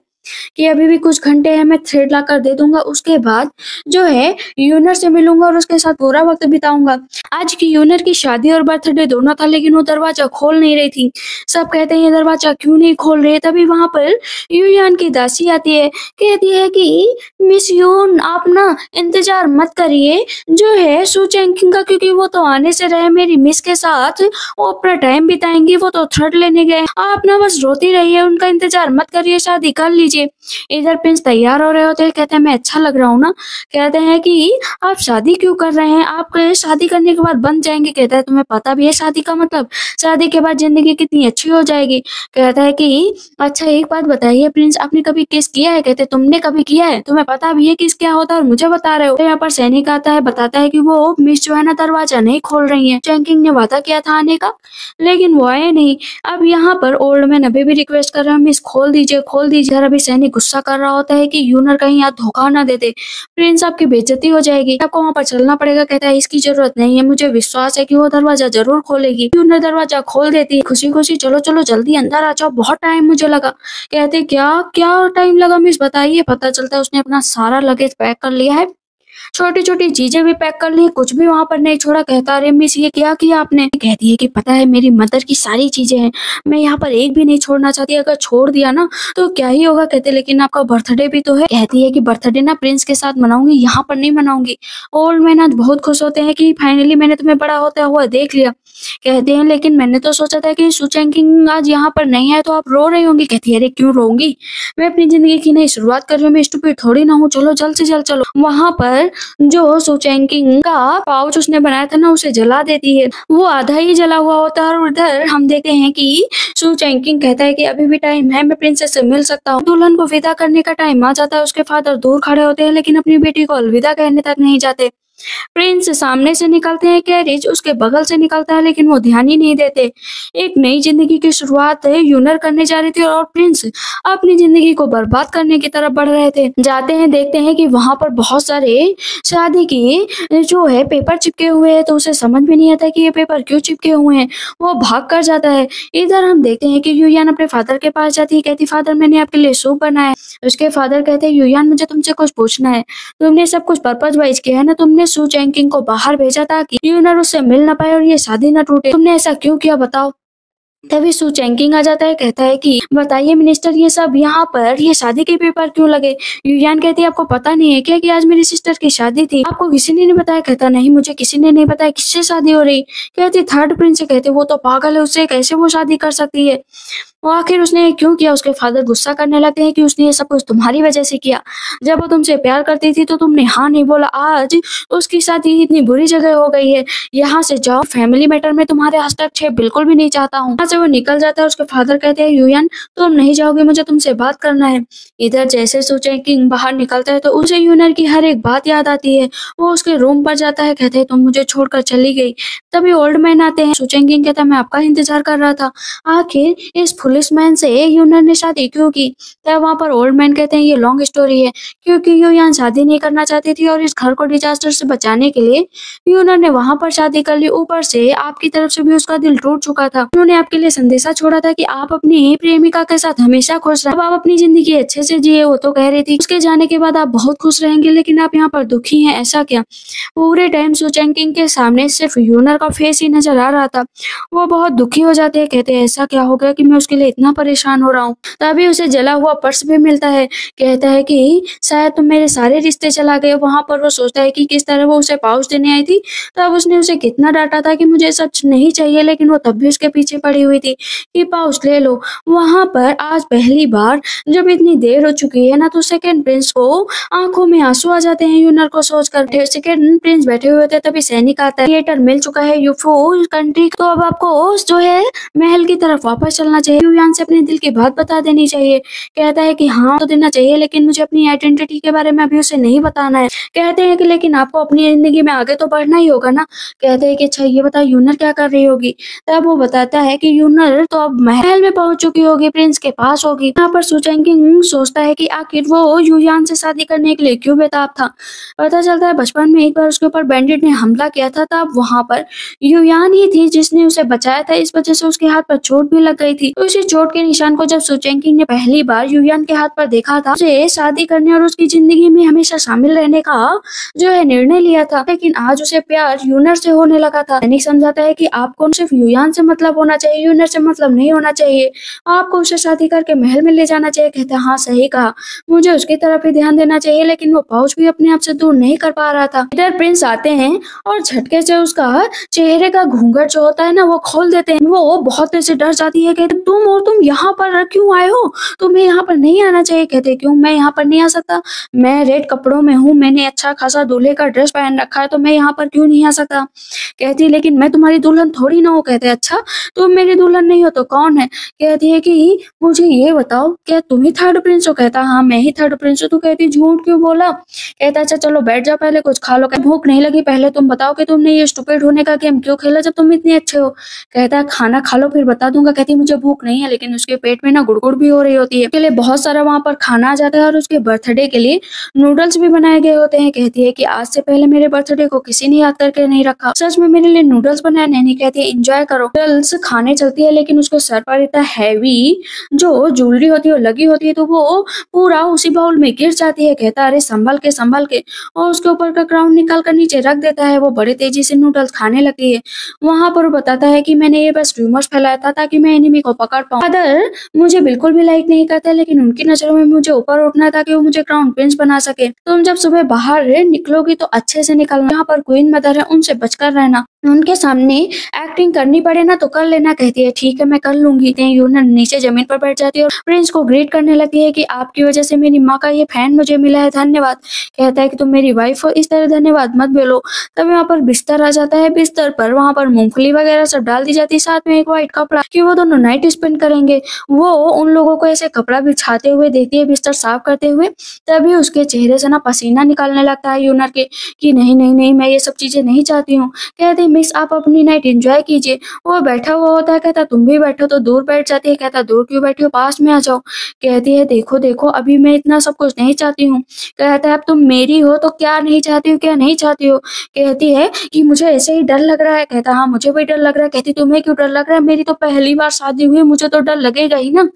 कि अभी भी कुछ घंटे हैं, मैं थ्रेड ला कर दे दूंगा, उसके बाद जो है यूनर से मिलूंगा और उसके साथ पूरा वक्त बिताऊंगा। आज की यूनर की शादी और बर्थडे दोनों था, लेकिन वो दरवाजा खोल नहीं रही थी। सब कहते हैं ये दरवाजा क्यों नहीं खोल रहे। तभी वहां पर युयान की दासी आती है। कहती है कि मिस यून, आप ना इंतजार मत करिए जो है सु चेंकिंग का, क्योंकि वो तो आने से रहे मेरी मिस के साथ, वो अपना टाइम बिताएंगी, वो तो थ्रेड लेने गए। आप ना बस रोती रहिए, उनका इंतजार मत करिए, शादी कर लीजिए। इधर प्रिंस तैयार हो रहे होते हैं। कहते हैं मैं अच्छा लग रहा हूँ ना? कहते हैं कि आप शादी क्यों कर रहे हैं, आप शादी करने के बाद बन जाएंगे। कहता है तुम्हें पता भी है शादी का मतलब? शादी के बाद जिंदगी कितनी अच्छी हो जाएगी। कहता है कि अच्छा एक बात बताइए प्रिंस, आपने कभी किस किया है? कहते तुमने कभी किया है? तुम्हें पता भी है किस क्या होता है और मुझे बता रहे हो? तो यहाँ पर सैनिक आता है, बताता है कि वो मिस जो है ना दरवाजा नहीं खोल रही है, चेंकिंग ने वादा किया था आने का, लेकिन वो आए नहीं। अब यहाँ पर ओल्ड मैन अभी भी रिक्वेस्ट कर रहे हैं मिस खोल दीजिए, खोल दीजिए। अभी सैनिक गुस्सा कर रहा होता है कि यूनर कहीं यहाँ धोखा ना दे दे, प्रिंस आपकी बेइज्जती हो जाएगी, आपको वहाँ पर चलना पड़ेगा। कहता है इसकी जरूरत नहीं है, मुझे विश्वास है कि वो दरवाजा जरूर खोलेगी। यूनर दरवाजा खोल देती है, खुशी खुशी चलो चलो जल्दी अंदर आ जाओ, बहुत टाइम मुझे लगा। कहते क्या क्या टाइम लगा मिस बताइए। पता चलता है उसने अपना सारा लगेज पैक कर लिया है, छोटी छोटी चीजें भी पैक कर ली, कुछ भी वहां पर नहीं छोड़ा। कहता अरे मिस ये क्या किया आपने? कहती है कि पता है मेरी मदर की सारी चीजें हैं, मैं यहाँ पर एक भी नहीं छोड़ना चाहती, अगर छोड़ दिया ना तो क्या ही होगा। कहते लेकिन आपका बर्थडे भी तो है। कहती है कि बर्थडे ना प्रिंस के साथ मनाऊंगी, यहाँ पर नहीं मनाऊंगी। ओल्ड मैन आज बहुत खुश होते हैं कि फाइनली मैंने तुम्हें बड़ा होता हुआ देख लिया। कहते हैं लेकिन मैंने तो सोचा था कि सु चेंकिंग आज यहाँ पर नहीं है तो आप रो रही होंगी। कहती है अरे क्यों रोऊंगी, मैं अपनी जिंदगी की नई शुरुआत कर रही हूँ, मैं स्टूपिड थोड़ी ना हूँ, चलो जल्द से जल्द चलो। वहां पर जो सु चेंकिंग का पाउच उसने बनाया था ना उसे जला देती है, वो आधा ही जला हुआ होता है। और उधर हम देखते हैं कि सु चेंकिंग कहता है कि अभी भी टाइम है, मैं प्रिंसेस से मिल सकता हूँ। दुल्हन को विदा करने का टाइम आ जाता है, उसके फादर दूर खड़े होते हैं लेकिन अपनी बेटी को अलविदा कहने तक नहीं जाते। प्रिंस सामने से निकलते हैं, कैरिज उसके बगल से निकलता है, लेकिन वो ध्यान ही नहीं देते। एक नई जिंदगी की शुरुआत यूनर करने जा रही थी और प्रिंस अपनी जिंदगी को बर्बाद करने की तरफ बढ़ रहे थे। जाते हैं, देखते हैं कि वहां पर बहुत सारे शादी के जो है पेपर चिपके हुए हैं, तो उसे समझ में नहीं आता कि ये पेपर क्यों चिपके हुए हैं, वो भाग कर जाता है। इधर हम देखते हैं कि युयान अपने फादर के पास जाती है, कहती फादर मैंने आपके लिए सूप बनाया है। उसके फादर कहते हैं युयान मुझे तुमसे कुछ पूछना है, तुमने सब कुछ पर्पज वाइज किया है ना, तुमने सु चेंकिंग को बाहर भेजा ताकि यूनर उससे मिल ना पाए और ये शादी ना टूटे, तुमने ऐसा क्यों किया बताओ। तभी सु चेंकिंग आ जाता है, कहता है कि बताइए मिनिस्टर ये सब यहाँ पर ये शादी के पेपर क्यों लगे। युयान कहती है आपको पता नहीं है क्या कि आज मेरी सिस्टर की शादी थी, आपको किसी ने नहीं बताया। कहता नहीं मुझे किसी ने नहीं बताया, किससे शादी हो रही। कहती थर्ड प्रिंस से। कहते वो तो पागल है, उससे कैसे वो शादी कर सकती है, वो आखिर उसने क्यों किया। उसके फादर गुस्सा करने लगते हैं कि उसने ये सब कुछ तुम्हारी वजह से किया, जब वो तुमसे प्यार करती थी तो तुमने हाँ नहीं बोला, आज उसकी शादी इतनी बुरी जगह हो गई है, यहाँ से जाओ, फैमिली मैटर में तुम्हारे हस्तक्षेप बिल्कुल भी नहीं चाहता हूँ। यहाँ से वो निकल जाता है। उसके फादर कहते हैं युयान तुम नहीं जाओगे, मुझे तुमसे बात करना है। इधर जैसे सु चेंकिंग बाहर निकलता है तो उसे यूनर की हर एक बात याद आती है, वो उसके रूम पर जाता है, कहते हैं तुम मुझे छोड़कर चली गई। तभी ओल्ड मैन आते हैं, सु चेंकिंग कहता है मैं आपका इंतजार कर रहा था, आखिर इस पुलिसमैन से यूनर ने शादी क्यों की। तब वहाँ पर ओल्ड मैन कहते हैं ये लॉन्ग स्टोरी है, क्योंकि यूयान शादी नहीं करना चाहती थी और इस घर को डिजास्टर से बचाने के लिए यूनर ने वहाँ पर शादी कर ली। ऊपर से आपकी तरफ से भी उसका दिल टूट चुका था। उन्होंने आपके लिए संदेशा छोड़ा था कि आप अपनी प्रेमिका के साथ हमेशा खुश रहें। अब आप अपनी जिंदगी अच्छे से जिए, वो तो कह रही थी। उसके जाने के बाद आप बहुत खुश रहेंगे, लेकिन आप यहाँ पर दुखी हैं, ऐसा क्या। पूरे टाइम सू चैंकिंग के सामने सिर्फ यूनर का फेस ही नजर आ रहा था। वो बहुत दुखी हो जाते हैं, कहते हैं ऐसा क्या हो गया कि मैं उसके लिए इतना परेशान हो रहा हूँ। तभी उसे जला हुआ पर्स भी मिलता है। कहता है कि शायद तुम मेरे सारे रिश्ते चला गए। वहां पर वो सोचता है कि किस तरह वो उसे पाउच देने आई थी। तब उसने उसे कितना डांटा था कि मुझे सब नहीं चाहिए, लेकिन वो तब भी उसके पीछे पड़ी हुई थी कि पाउच ले लो। वहां पर आज पहली बार जब इतनी देर हो चुकी है ना, तो सेकंड प्रिंस को आंखों में आंसू आ जाते हैं यूनर को सोचकर। सेकंड प्रिंस बैठे हुए थे, तभी सैनिक आता है। थिएटर मिल चुका है यूफो कंट्री, तो अब आपको जो है महल की तरफ वापस चलना चाहिए। यूयान से अपने दिल की बात बता देनी चाहिए। कहता है कि हाँ तो देना चाहिए, लेकिन मुझे अपनी आइडेंटिटी के बारे में अभी उसे नहीं बताना है। कहते हैं कि लेकिन आपको अपनी जिंदगी में आगे तो बढ़ना ही होगा ना। कहते हैं कि अच्छा ये बता यूनर क्या कर रही होगी। तब वो बताता है कि यूनर तो अब महल में पहुंच चुकी होगी, प्रिंस के पास होगी। यहाँ पर सू चैंकिंग सोचता है कि आखिर वो यूयान से शादी करने के लिए क्यों बेताब था। पता चलता है बचपन में एक बार उसके ऊपर बैंडिट ने हमला किया था, तब वहां पर यूयान ही थी जिसने उसे बचाया था। इस वजह से उसके हाथ पर चोट भी लग गई थी। तो इसी चोट के निशान को जब सू चैंकिंग ने पहली बार यूयान के हाथ पर देखा था, उसे शादी करने और उसकी जिंदगी में हमेशा शामिल रहने का जो है निर्णय लिया था। लेकिन आज उसे प्यार यूनर से होने लगा था। सैनिक समझाता है कि आपको सिर्फ यूयान से मतलब होना चाहिए, यूनर से मतलब नहीं होना चाहिए। आपको उसे शादी करके महल में ले जाना चाहिए। कहता है हाँ सही कहा, मुझे उसकी तरफ ही ध्यान देना चाहिए। लेकिन वो पाउच भी अपने आप से दूर नहीं कर पा रहा था। इधर प्रिंस आते हैं और झटके से उसका चेहरे का घूंघट जो होता है ना वो खोल देते हैं। वो बहुत तेज से डर जाती है। कहते तुम यहाँ पर क्यों आए हो, तुम्हें यहाँ पर नहीं आना चाहिए। कहते क्यों, मैं यहाँ पर नहीं आ सकता, मैं रेड कपड़ों में हूँ, मैंने अच्छा खासा दूल्हे का ड्रेस पहन रखा है, तो मैं यहाँ पर क्यों नहीं आ सकता। कहती लेकिन मैं तुम्हारी दुल्हन थोड़ी ना हूँ। कहते अच्छा तुम मेरी दुल्हन नहीं हो तो कौन है। कहती है कि मुझे ये बताओ क्या तुम ही थर्ड प्रिंस हो। कहता हाँ मैं ही थर्ड प्रिंस हूँ। तो कहती झूठ क्यों बोला। कहता अच्छा चलो बैठ जाओ, पहले कुछ खा लो। भूख नहीं लगी, पहले तुम बताओ कि तुमने ये स्टूपिड होने का गेम क्यों खेला जब तुम इतने अच्छे हो। कहता है खाना खा लो फिर बता दूंगा। कहती मुझे भूख नहीं है, लेकिन उसके पेट में ना गुड़गुड़ भी हो रही होती है। उसके लिए बहुत सारा वहाँ पर खाना आ जाता है और उसके बर्थडे के लिए नूडल्स भी बनाए गए होते हैं। कहती है कि आज से पहले मेरे बर्थडे को किसी ने याद करके नहीं रखा, सच में मेरे लिए नूडल्स बनाए। नैनी कहती है एंजॉय करो। नूडल्स खाने चलती है, लेकिन उसके सर पर इतना हैवी जो ज्वेलरी होती है लगी होती है, तो वो पूरा उसी बाउल में गिर जाती है। कहता अरे संभल के, और उसके ऊपर का क्राउन निकाल कर नीचे रख देता है। वो बड़े तेजी से नूडल्स खाने लगती है। वहां पर वो बताता है कि मैंने ये बस रूमर्स फैलाया था ताकि मैं एनिमी को पकड़ पाऊं। फादर मुझे बिल्कुल भी लाइक नहीं करते, लेकिन उनकी नजरों में मुझे ऊपर उठना है ताकि वो मुझे क्राउन प्रिंस बना सके। तुम जब सुबह बाहर निकलोगी तो अच्छे से निकलना। यहाँ पर क्वीन मदर है, उनसे बचकर रहना। उनके सामने एक्टिंग करनी पड़े ना तो कर लेना। कहती है ठीक है मैं कर लूंगी। यूनर नीचे जमीन पर बैठ जाती है और प्रिंस को ग्रीट करने लगती है कि आपकी वजह से मेरी माँ का ये फैन मुझे मिला है, धन्यवाद। कहता है कि तुम मेरी वाइफ हो, इस तरह धन्यवाद मत बोलो। तब यहाँ पर बिस्तर आ जाता है। बिस्तर पर वहाँ पर मूंगफली वगैरह सब डाल दी जाती है, साथ में एक व्हाइट कपड़ा कि वो दोनों नाइट स्पेंड करेंगे। वो उन लोगों को ऐसे कपड़ा बिछाते हुए देखती है, बिस्तर साफ करते हुए। तभी उसके चेहरे से ना पसीना निकलने लगता है यूनर के कि नहीं नहीं नहीं मैं ये सब चीजें नहीं चाहती हूँ। कहते मिस आप अपनी नाइट एंजॉय कीजिए। वो बैठा हुआ होता है। कहता तुम भी बैठो, तो दूर बैठ जाती है। कहता दूर क्यों बैठी हो, पास में आ जाओ। कहती है देखो देखो अभी मैं इतना सब कुछ नहीं चाहती हूँ। कहता है अब तुम मेरी हो तो क्या नहीं चाहती हो, क्या नहीं चाहती हो। कहती है कि मुझे ऐसे ही डर लग रहा है। कहता हाँ मुझे भी डर लग रहा है। कहती तुम्हें क्यों डर लग रहा है, मेरी तो पहली बार शादी हुई, मुझे तो डर लगेगा ही ना,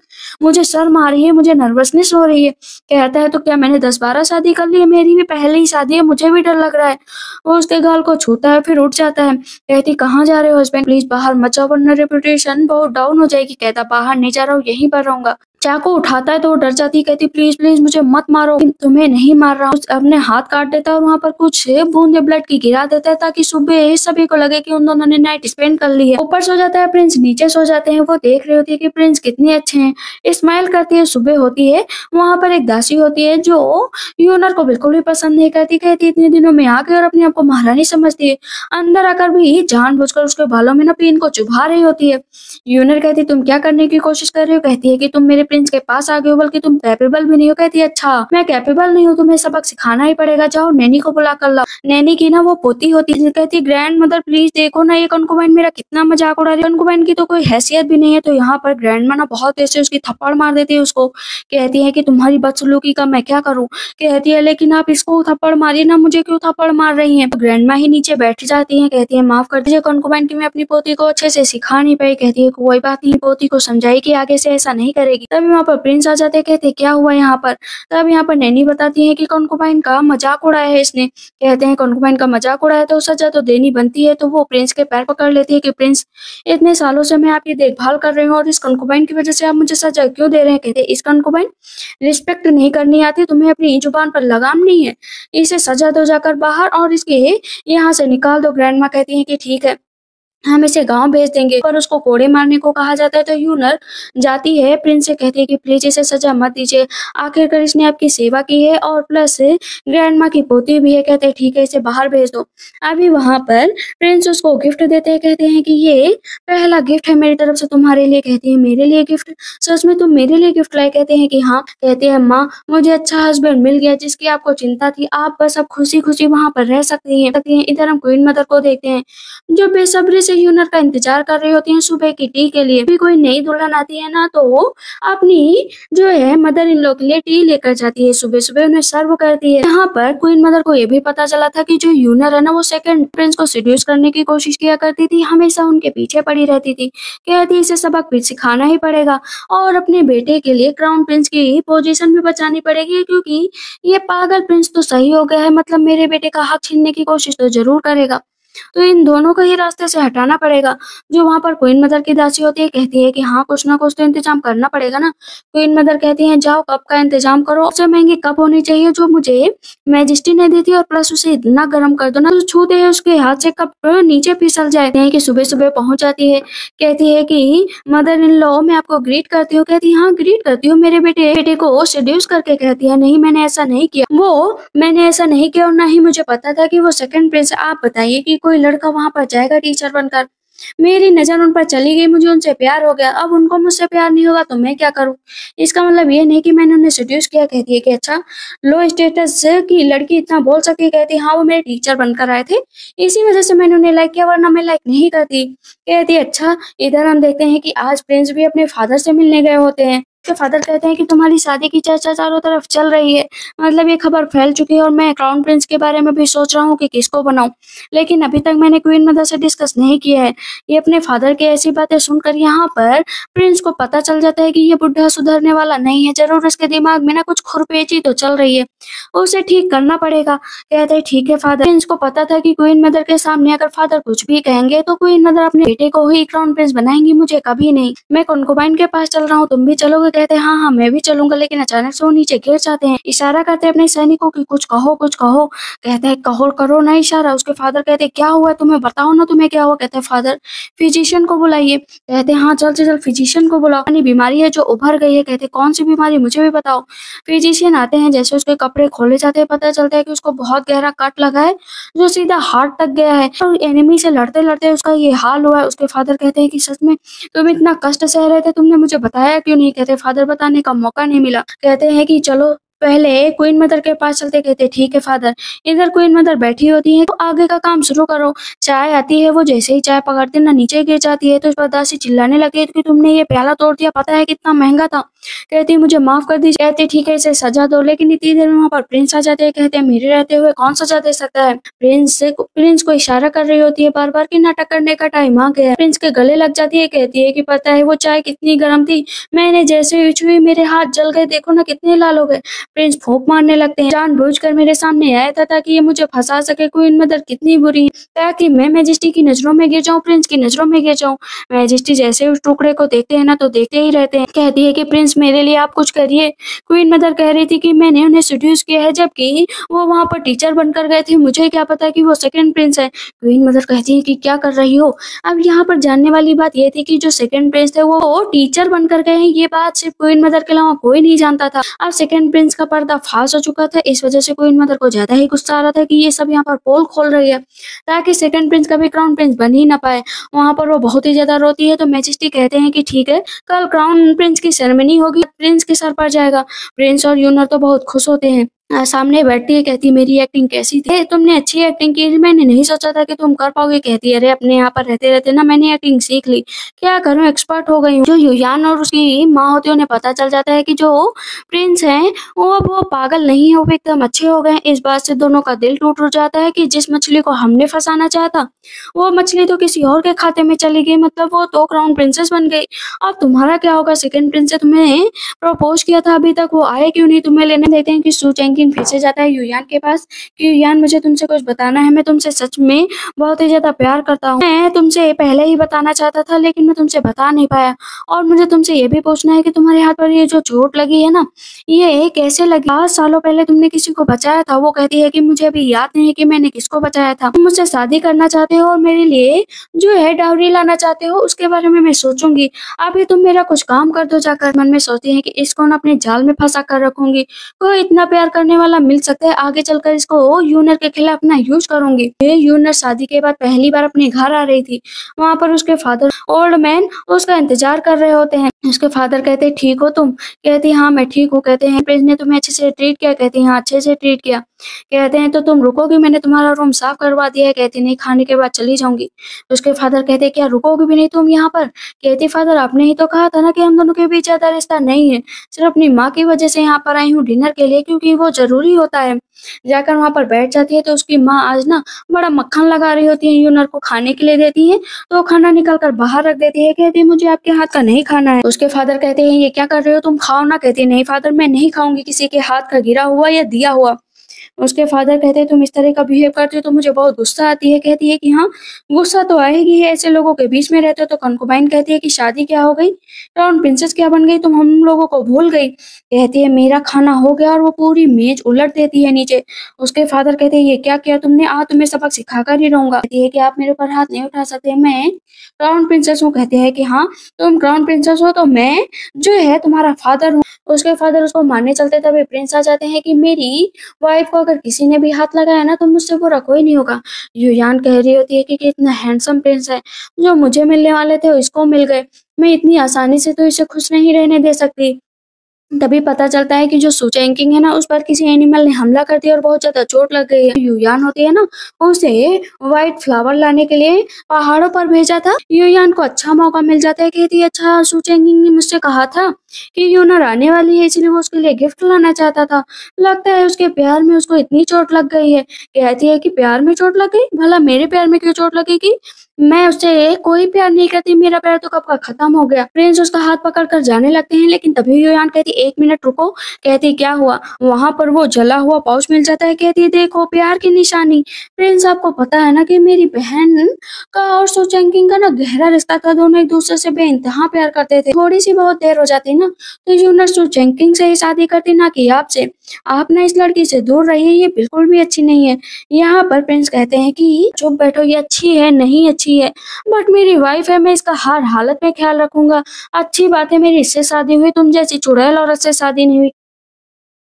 मुझे शर्म आ रही है, मुझे नर्वसनेस हो रही है। कहता है तो क्या मैंने 10-12 शादी कर ली है, मेरी भी पहले ही शादी है, मुझे भी डर लग रहा है। वो उसके गाल को छूता है फिर उठ जाता है। कहती कहाँ जा रहे हो हस्बैंड, प्लीज बाहर मत जाओ वरना रेपुटेशन बहुत डाउन हो जाएगी। कहता बाहर नहीं जा रहा हूँ, यहीं पर रहूंगा। चाकू उठाता है तो वो डर जाती है। कहती प्लीज प्लीज मुझे मत मारो, तुम्हें नहीं मार रहा हूँ। अपने हाथ काट देता है और वहाँ पर कुछ बूंदे ब्लड की गिरा देता है ताकि सुबह सभी को लगे कि उन दोनों ने नाइट स्पेंड कर ली है। ऊपर सो जाता है प्रिंस, नीचे सो जाते हैं। वो देख रही होती है कि प्रिंस कितने अच्छे हैं। स्माइल करती है। सुबह होती है, वहाँ पर एक दासी होती है जो यूनर को बिल्कुल भी पसंद नहीं करती। कहती इतने दिनों में आ गई और अपने आप को महारानी समझती है। अंदर आकर भी जानबूझकर उसके बालों में ना पिन को चुभा रही होती है। यूनर कहती तुम क्या करने की कोशिश कर रही हो। कहती है कि तुम मेरे प्रिंस के पास आ गए हो, बल्कि तुम कैपेबल भी नहीं हो। कहती है अच्छा मैं कैपेबल नहीं हूँ, तुम्हें सबक सिखाना ही पड़ेगा, जाओ नैनी को बुला कर लाओ। नैनी की ना वो पोती होती है, कहती ग्रैंड मदर प्लीज देखो ना ये कंकुबाइन मेरा कितना मजाक उड़ा रही है, कंकुबाइन की तो कोई हैसियत भी नहीं है। तो यहाँ पर ग्रैंड ना बहुत ऐसे उसकी थप्पड़ मार देती है उसको। कहती है कि तुम्हारी बदसलूकी का मैं क्या करूँ। कहती है लेकिन आप इसको थप्पड़ मारिए ना, मुझे क्यों थप्पड़ मार रही हैं। तो ग्रैंडमा ही नीचे बैठ जाती हैं। कहती है माफ कर दीजिए कंकुबाइन की मैं अपनी पोती को अच्छे से सिखा नहीं पाई। कहती है कोई बात नहीं, पोती को समझाई कि आगे से ऐसा नहीं करेगी। तभी वहाँ पर प्रिंस आ जाते हैं। कहते क्या हुआ यहाँ पर। तब यहाँ पर नैनी बताती है कि कंकुबाइन का मजाक उड़ाया है इसने। कहते हैं कंकुबाइन का मजाक उड़ाया तो सजा तो देनी बनती है। तो वो प्रिंस के पैर पकड़ लेती है कि प्रिंस इतने सालों से मैं आपकी देखभाल कर रही हूँ और इस कंकुबाइन की वजह से आप मुझे सजा क्यों दे रहे हैं। कहते इस कंकुबाइन रिस्पेक्ट नहीं करनी आती, तुम्हें अपनी जुबान पर लगाम नहीं है, इसे सजा दो जाकर बाहर और इसके यहाँ से निकाल दो। ग्रैंडमा कहती है कि ठीक है हम इसे गांव भेज देंगे, पर उसको कोड़े मारने को कहा जाता है। तो यूनर जाती है प्रिंस से कहती है कि प्लीज इसे सजा मत दीजिए, आखिरकार इसने आपकी सेवा की है और प्लस ग्रैंडमा की पोती भी है। कहते हैं ठीक है इसे बाहर भेज दो। अभी वहां पर प्रिंस उसको गिफ्ट देते हैं। कहते हैं कि ये पहला गिफ्ट है मेरी तरफ से तुम्हारे लिए। कहती है मेरे लिए गिफ्ट, सच में तुम मेरे लिए गिफ्ट लाए। कहते हैं कि हाँ। कहते हैं माँ मुझे अच्छा हस्बैंड मिल गया जिसकी आपको चिंता थी, आप बस अब खुशी खुशी वहां पर रह सकती हैं। इधर हम क्वीन मदर को देखते हैं जो बेसब्री से यूनर का इंतजार कर रही होती हैं सुबह की टी के लिए। भी कोई नई दुल्हन आती है ना तो वो अपनी जो है मदर इन लॉ के लिए टी लेकर जाती है, सुबह सुबह उन्हें सर्व करती है। यहाँ पर क्वीन मदर को ये भी पता चला था कि जो यूनर है ना वो सेकंड प्रिंस को सिड्यूस करने की कोशिश किया करती थी, हमेशा उनके पीछे पड़ी रहती थी। कहती इसे सबक भी सिखाना ही पड़ेगा और अपने बेटे के लिए क्राउन प्रिंस की पोजीशन भी बचानी पड़ेगी, क्योंकि ये पागल प्रिंस तो सही हो गया है, मतलब मेरे बेटे का हक छीनने की कोशिश तो जरूर करेगा। तो इन दोनों को ही रास्ते से हटाना पड़ेगा। जो वहां पर क्वीन मदर की दासी होती है कहती है कि हाँ कुछ ना कुछ तो इंतजाम करना पड़ेगा ना। क्वीन मदर कहती है जाओ कप का इंतजाम करो, सबसे महंगी कप होनी चाहिए जो मुझे मैजेस्टी ने दी थी, और प्लस उसे इतना गर्म कर दो ना जो छूते हैं उसके हाथ से कप नीचे फिसल जाए। कि सुबह सुबह पहुंच जाती है। कहती है कि मदर इन लॉ मैं आपको ग्रीट करती हूँ। कहती है हाँ ग्रीट करती हूँ मेरे बेटे को सेड्यूस करके। कहती है नहीं मैंने ऐसा नहीं किया, वो मैंने ऐसा नहीं किया और ना ही मुझे पता था कि वो सेकंड प्रिंस। आप बताइए कि कोई लड़का वहां पर जाएगा टीचर बनकर, मेरी नजर उन पर चली गई, मुझे उनसे प्यार हो गया, अब उनको मुझसे प्यार नहीं होगा तो मैं क्या करूं। इसका मतलब ये नहीं कि मैंने उन्हें सेड्यूस किया। कहती है कि अच्छा लो स्टेटस की लड़की इतना बोल सकी। कहती है हाँ वो मेरे टीचर बनकर आए थे, इसी वजह से मैंने उन्हें लाइक किया, वरना मैं लाइक नहीं करती। कहती है अच्छा। इधर हम देखते हैं कि आज प्रिंस भी अपने फादर से मिलने गए होते हैं। उसके फादर कहते हैं कि तुम्हारी शादी की चर्चा चारों तरफ चल रही है, मतलब ये खबर फैल चुकी है और मैं क्राउन प्रिंस के बारे में भी सोच रहा हूँ कि किसको बनाऊं, लेकिन अभी तक मैंने क्वीन मदर से डिस्कस नहीं किया है। ये अपने फादर की ऐसी बातें सुनकर यहाँ पर प्रिंस को पता चल जाता है कि ये बुढ़ा सुधरने वाला नहीं है, जरूर इसके दिमाग में ना कुछ खुरपेची तो चल रही है, उसे ठीक करना पड़ेगा। कहते हैं ठीक है फादर। प्रिंस को पता था कि क्वीन मदर के सामने अगर फादर कुछ भी कहेंगे तो क्वीन मदर अपने बेटे को ही क्राउन प्रिंस बनाएंगी, मुझे कभी नहीं। मैं कंकुबाइन के पास चल रहा हूँ, तुम भी चलोगे। कहते हैं हाँ हाँ मैं भी चलूंगा, लेकिन अचानक से वो नीचे गिर जाते हैं। इशारा करते हैं अपने सैनिकों की कुछ कहो कुछ कहो। कहते हैं कहो करो ना इशारा। उसके फादर कहते हैं क्या हुआ तुम्हें, बताओ ना तुम्हें क्या हुआ। कहते हैं फादर फिजिशियन को बुलाइए। कहते हैं हाँ चल चल फिजिशियन को बुलाओ, यानी बीमारी है जो उभर गई है। कहते हैं कौन सी बीमारी मुझे भी बताओ। फिजिशियन आते हैं, जैसे उसके कपड़े खोले जाते हैं पता चलता है कि उसको बहुत गहरा कट लगा है जो सीधा हार्ट तक गया है और एनिमी से लड़ते लड़ते उसका ये हाल हुआ है। उसके फादर कहते हैं कि सच में तुम इतना कष्ट सह रहे थे, तुमने मुझे बताया क्यों नहीं। कहते फादर बताने का मौका नहीं मिला। कहते हैं कि चलो पहले क्वीन मदर के पास चलते। कहते ठीक है फादर। इधर क्वीन मदर बैठी होती है तो आगे का काम शुरू करो। चाय आती है, वो जैसे ही चाय पकड़ते ना नीचे गिर जाती है तो दासी चिल्लाने लगे कि तुमने ये प्याला तोड़ दिया, पता है कितना महंगा था। कहती मुझे माफ कर दीजिए। कहते ठीक है इसे सजा दो, लेकिन इतनी देर में वहाँ पर प्रिंस आ जाते हैं। कहते हैं मेरे रहते हुए कौन सजा दे सकता है। प्रिंस को इशारा कर रही होती है बार बार कि नाटक करने का टाइम आ गया है। प्रिंस के गले लग जाती है। कहती है कि पता है वो चाय कितनी गर्म थी, मैंने जैसे ही छुई मेरे हाथ जल गए, देखो ना कितने लाल हो गए। प्रिंस फूंक मारने लगते हैं। जानबूझकर मेरे सामने आया था ताकि ये मुझे फंसा सके। क्वीन मदर कितनी बुरी है, ताकि मैं मैजेस्टी की नजरों में गिर जाऊं, प्रिंस की नजरों में गिर जाऊं। मैजेस्टी जैसे उस टुकड़े को देखते हैं ना तो देखते ही रहते हैं। कहती है कि प्रिंस मेरे लिए आप कुछ करिए। क्वीन मदर कह रही थी कि मैंने उन्हें सेड्यूस किया है, जबकि वो वहां पर टीचर बनकर गए थे, मुझे क्या पता कि वो सेकंड प्रिंस है। क्वीन मदर कहती है कि क्या कर रही हो। अब यहाँ पर जानने वाली बात ये थी कि जो सेकंड प्रिंस थे वो टीचर बनकर गए हैं, ये बात सिर्फ क्वीन मदर के अलावा कोई नहीं जानता था। अब सेकंड प्रिंस का पर्दा फाश हो चुका था। इस वजह से क्वीन मदर को ज्यादा ही गुस्सा आ रहा था कि ये सब यहाँ पर पोल खोल रही है ताकि सेकंड प्रिंस कभी क्राउन प्रिंस बन ही ना पाए। वहां पर वो बहुत ही ज्यादा रोती है तो मैजेस्टी कहते हैं कि ठीक है, कल क्राउन प्रिंस की सेरेमनी होगी, प्रिंस के सर पर जाएगा। प्रिंस और यूनर तो बहुत खुश होते हैं। सामने बैठती है, कहती मेरी एक्टिंग कैसी थी? तुमने अच्छी एक्टिंग की, मैंने नहीं सोचा था कि तुम कर पाओगे। कहती है अरे अपने यहाँ पर रहते रहते ना मैंने एक्टिंग सीख ली, क्या करूँ, एक्सपर्ट हो गई हूँ। जो युयान और उसकी माँ होती है उन्हें पता चल जाता है कि जो प्रिंस हैं वो पागल नहीं है, वो एकदम अच्छे हो गए। इस बात से दोनों का दिल टूट जाता है कि जिस मछली को हमने फंसाना चाहा था वो मछली तो किसी और के खाते में चली गई, मतलब वो तो क्राउन प्रिंसेस बन गई। अब तुम्हारा क्या होगा? सेकंड प्रिंस से तुम्हें प्रपोज किया था, अभी तक वो आए क्यों नहीं तुम्हें लेने? देते हैं कि सू चैंकिंग फिर से जाता है युयान के पास कि युयान मुझे तुमसे कुछ बताना है, मैं तुमसे सच में बहुत ही ज्यादा प्यार करता हूँ। मैं तुमसे पहले ही बताना चाहता था लेकिन मैं तुमसे बता नहीं पाया, और मुझे तुमसे ये भी पूछना है कि तुम्हारे हाथ पर ये जो चोट लगी है ना, ये कैसे लगी? 5 सालों पहले तुमने किसी को बचाया था। वो कहती है कि मुझे अभी याद नहीं है कि मैंने किसको बचाया था। तुम मुझसे शादी करना चाहते हो और मेरे लिए जो है डाउरी लाना चाहते हो, उसके बारे में मैं सोचूंगी। अभी तुम मेरा कुछ काम कर दो। जाकर मन में सोचती है कि इसको ना अपने जाल में फंसा कर रखूंगी, कोई इतना प्यार करने वाला मिल सकता है, आगे चलकर इसको यूनर के खिलाफ ना यूज करूंगी। ये यूनर शादी के बाद पहली बार अपने घर आ रही थी। वहां पर उसके फादर ओल्ड मैन उसका इंतजार कर रहे होते हैं। उसके फादर कहते हैं ठीक हो तुम? कहती हाँ मैं ठीक हूँ। कहते हैं प्रिंस ने तुम्हें अच्छे से ट्रीट किया? कहती हाँ अच्छे से ट्रीट किया। कहते हैं तो तुम रुकोगी? मैंने तुम्हारा रूम साफ करवा दिया है। कहती नहीं, खाने के बाद चली जाऊंगी। उसके फादर कहते हैं क्या रुकोगी भी नहीं तुम यहाँ पर? कहती फादर आपने ही तो कहा था ना कि हम दोनों के बीच ज्यादा रिश्ता नहीं है, सिर्फ अपनी माँ की वजह से यहाँ पर आई हूँ डिनर के लिए, क्योंकि वो जरूरी होता है। जाकर वहां पर बैठ जाती है तो उसकी माँ आज ना बड़ा मक्खन लगा रही होती है, यूनर को खाने के लिए देती है तो वो खाना निकाल कर बाहर रख देती है। कहती है मुझे आपके हाथ का नहीं खाना है। उसके फादर कहते हैं ये क्या कर रहे हो, तुम खाओ ना। कहती है नहीं फादर मैं नहीं खाऊंगी किसी के हाथ का गिरा हुआ या दिया हुआ। उसके फादर कहते हैं तुम इस तरह का बिहेव करते हो तो मुझे बहुत गुस्सा आती है। कहती है कि हाँ गुस्सा तो आएगी है, ऐसे लोगों के बीच में रहते हो। तो कंकुबाइन कहती है कि शादी क्या हो गई, क्राउन प्रिंसेस क्या बन गई, तुम हम लोगों को भूल गई। कहती है मेरा खाना हो गया, और वो पूरी मेज उलट देती है नीचे। उसके फादर कहते हैं ये क्या किया तुमने, आज तुम्हें सबक सिखा कर ही रहूंगा। कहती है कि आप मेरे ऊपर हाथ नहीं उठा सकते, मैं क्राउन प्रिंसेस हूँ। कहते हैं कि हाँ तुम क्राउन प्रिंसेस हो तो मैं जो है तुम्हारा फादर हूँ। उसके फादर उसको मारने चलते तभी प्रिंस आ जाते हैं कि मेरी वाइफ को अगर किसी ने भी हाथ लगाया ना तो मुझसे बुरा कोई नहीं होगा। युयान कह रही होती है कि इतना हैंडसम प्रिंस है, जो मुझे मिलने वाले थे इसको मिल गए, मैं इतनी आसानी से तो इसे खुश नहीं रहने दे सकती। तभी पता चलता है कि जो सू चैंकिंग है ना उस पर किसी एनिमल ने हमला कर दिया और बहुत ज्यादा चोट लग गई है। युयान होती है ना, उसे व्हाइट फ्लावर लाने के लिए पहाड़ों पर भेजा था। युयान को अच्छा मौका मिल जाता है। कहती है अच्छा सू चैंकिंग ने मुझसे कहा था कि यूनर आने वाली है इसलिए वो उसके लिए गिफ्ट लाना चाहता था, लगता है उसके प्यार में उसको इतनी चोट लग गई है। कहती है कि प्यार में चोट लग गई, भला मेरे प्यार में क्यों चोट लगेगी, मैं उससे कोई प्यार नहीं करती, मेरा प्यार तो कब का खत्म हो गया। प्रिंस उसका हाथ पकड़ कर जाने लगते हैं लेकिन तभी युयान कहती 1 मिनट रुको। कहती क्या हुआ? वहां पर वो जला हुआ पाउच मिल जाता है। कहती देखो प्यार की निशानी। प्रिंस आपको पता है ना कि मेरी बहन का और सू चैंकिंग का ना गहरा रिश्ता था, दोनों एक दूसरे से बेइंतहा प्यार करते थे। थोड़ी सी बहुत देर हो जाती ना तो यूनर सू चैंकिंग से ही शादी करती ना कि आपसे। आप ना इस लड़की से दूर रहिए, ये बिल्कुल भी अच्छी नहीं है। यहाँ पर प्रिंस कहते हैं कि चुप बैठो, ये अच्छी है नहीं अच्छी है बट मेरी वाइफ है, मैं इसका हर हालत में ख्याल रखूंगा। अच्छी बात है मेरी इससे शादी हुई, तुम जैसी चुड़ैल औरत से शादी नहीं हुई।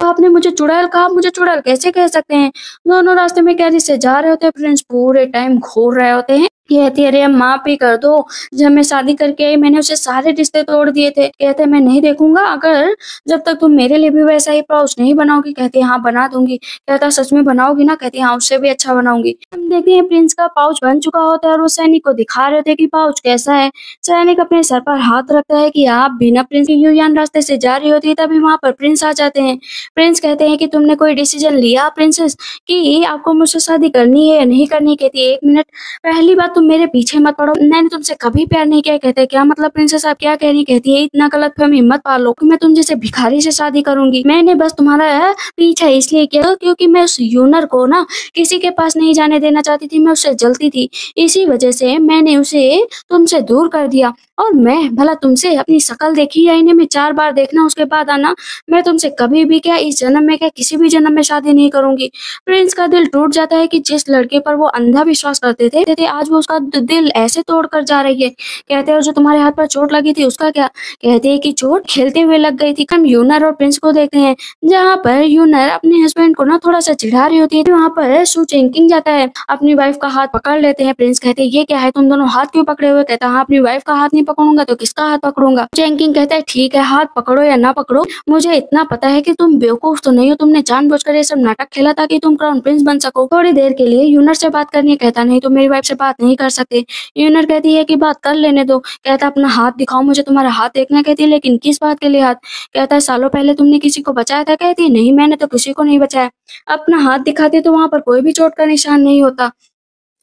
आपने मुझे चुड़ैल कहा, आप मुझे चुड़ैल कैसे कह सकते हैं? दोनों रास्ते में कैरी से जा रहे होते हैं, प्रिंस पूरे टाइम घूर रहे होते हैं। कहती है अरे अब माफ भी कर दो, जब मैं शादी करके आई मैंने उसे सारे रिश्ते तोड़ दिए थे। कहते मैं नहीं देखूंगा अगर जब तक तुम मेरे लिए भी वैसा ही पाउच नहीं बनाओगी। कहती है हाँ बना दूंगी। कहता सच में बनाओगी ना? कहती हाँ उससे भी अच्छा बनाऊंगी। हम देखते हैं प्रिंस का पाउच बन चुका होता है और वो सैनिक को दिखा रहे थे कि पाउच कैसा है। सैनिक अपने सर पर हाथ रखता है कि आप बिना प्रिंस के युयान रास्ते से जा रही होती है, तभी वहां पर प्रिंस आ जाते हैं। प्रिंस कहते हैं कि तुमने कोई डिसीजन लिया प्रिंसेस कि आपको मुझसे शादी करनी है या नहीं करनी? कहती है 1 मिनट, पहली बात तुम मेरे पीछे मत पड़ो, मैंने तुमसे कभी प्यार नहीं किया। कहते क्या मतलब प्रिंसेस आप क्या कह रही? कहती है इतना गलतफहमी मत पालो कि मैं तुम जैसे भिखारी से शादी करूंगी। मैंने बस तुम्हारा पीछा इसलिए किया क्योंकि मैं उस यूनर को ना किसी के पास नहीं जाने देना चाहती थी, मैं उससे जलती थी, इसी वजह से मैंने उसे तुमसे दूर कर दिया। और मैं भला तुमसे अपनी शक्ल देखी है आईने में 4 बार देखना उसके बाद आना, मैं तुमसे कभी भी क्या इस जन्म में क्या किसी भी जन्म में शादी नहीं करूंगी। प्रिंस का दिल टूट जाता है कि जिस लड़के पर वो अंधा विश्वास करते थे आज वो उसका दिल ऐसे तोड़ कर जा रही है। कहते हैं जो तुम्हारे हाथ पर चोट लगी थी उसका क्या? कहते हैं कि चोट खेलते हुए लग गई थी। हम यूनर और प्रिंस को देखते हैं जहाँ पर यूनर अपने हस्बैंड को ना थोड़ा सा चिढ़ा रही होती है। वहाँ पर सू चेंकिंग जाता है, अपनी वाइफ का हाथ पकड़ लेते हैं। प्रिंस कहते हैं ये क्या है, तुम दोनों हाथ क्यों पकड़े हुए? कहता है हाँ, अपनी वाइफ का हाथ नहीं पकड़ूंगा तो किसका हाथ पकड़ूंगा? चेंकिंग कहता है ठीक है, हाथ पकड़ो या ना पकड़ो, मुझे इतना पता है कि तुम बेवकूफ तो नहीं हो, तुमने जानबूझकर ये सब नाटक खेला ताकि तुम क्राउन प्रिंस बन सको। थोड़ी देर के लिए यूनर से बात करनी है। कहता नहीं, तुम मेरी वाइफ से बात नहीं कर सकते। यूनर कहती है कि बात कर लेने दो। कहता अपना हाथ दिखाओ, मुझे तुम्हारा हाथ देखना। कहती है लेकिन किस बात के लिए हाथ? कहता है सालों पहले तुमने किसी को बचाया था। कहती है नहीं, मैंने तो किसी को नहीं बचाया। अपना हाथ दिखाते तो वहां पर कोई भी चोट का निशान नहीं होता।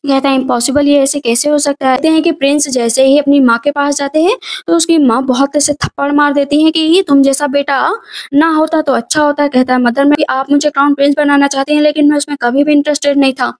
कहता है इम्पॉसिबल, ये ऐसे कैसे हो सकता है? कहते हैं कि प्रिंस जैसे ही अपनी माँ के पास जाते हैं तो उसकी माँ बहुत ऐसे थप्पड़ मार देती है कि ये तुम जैसा बेटा ना होता तो अच्छा होता। कहता है मदर, मैं आप मुझे क्राउन प्रिंस बनाना चाहते हैं लेकिन मैं उसमें कभी भी इंटरेस्टेड नहीं था,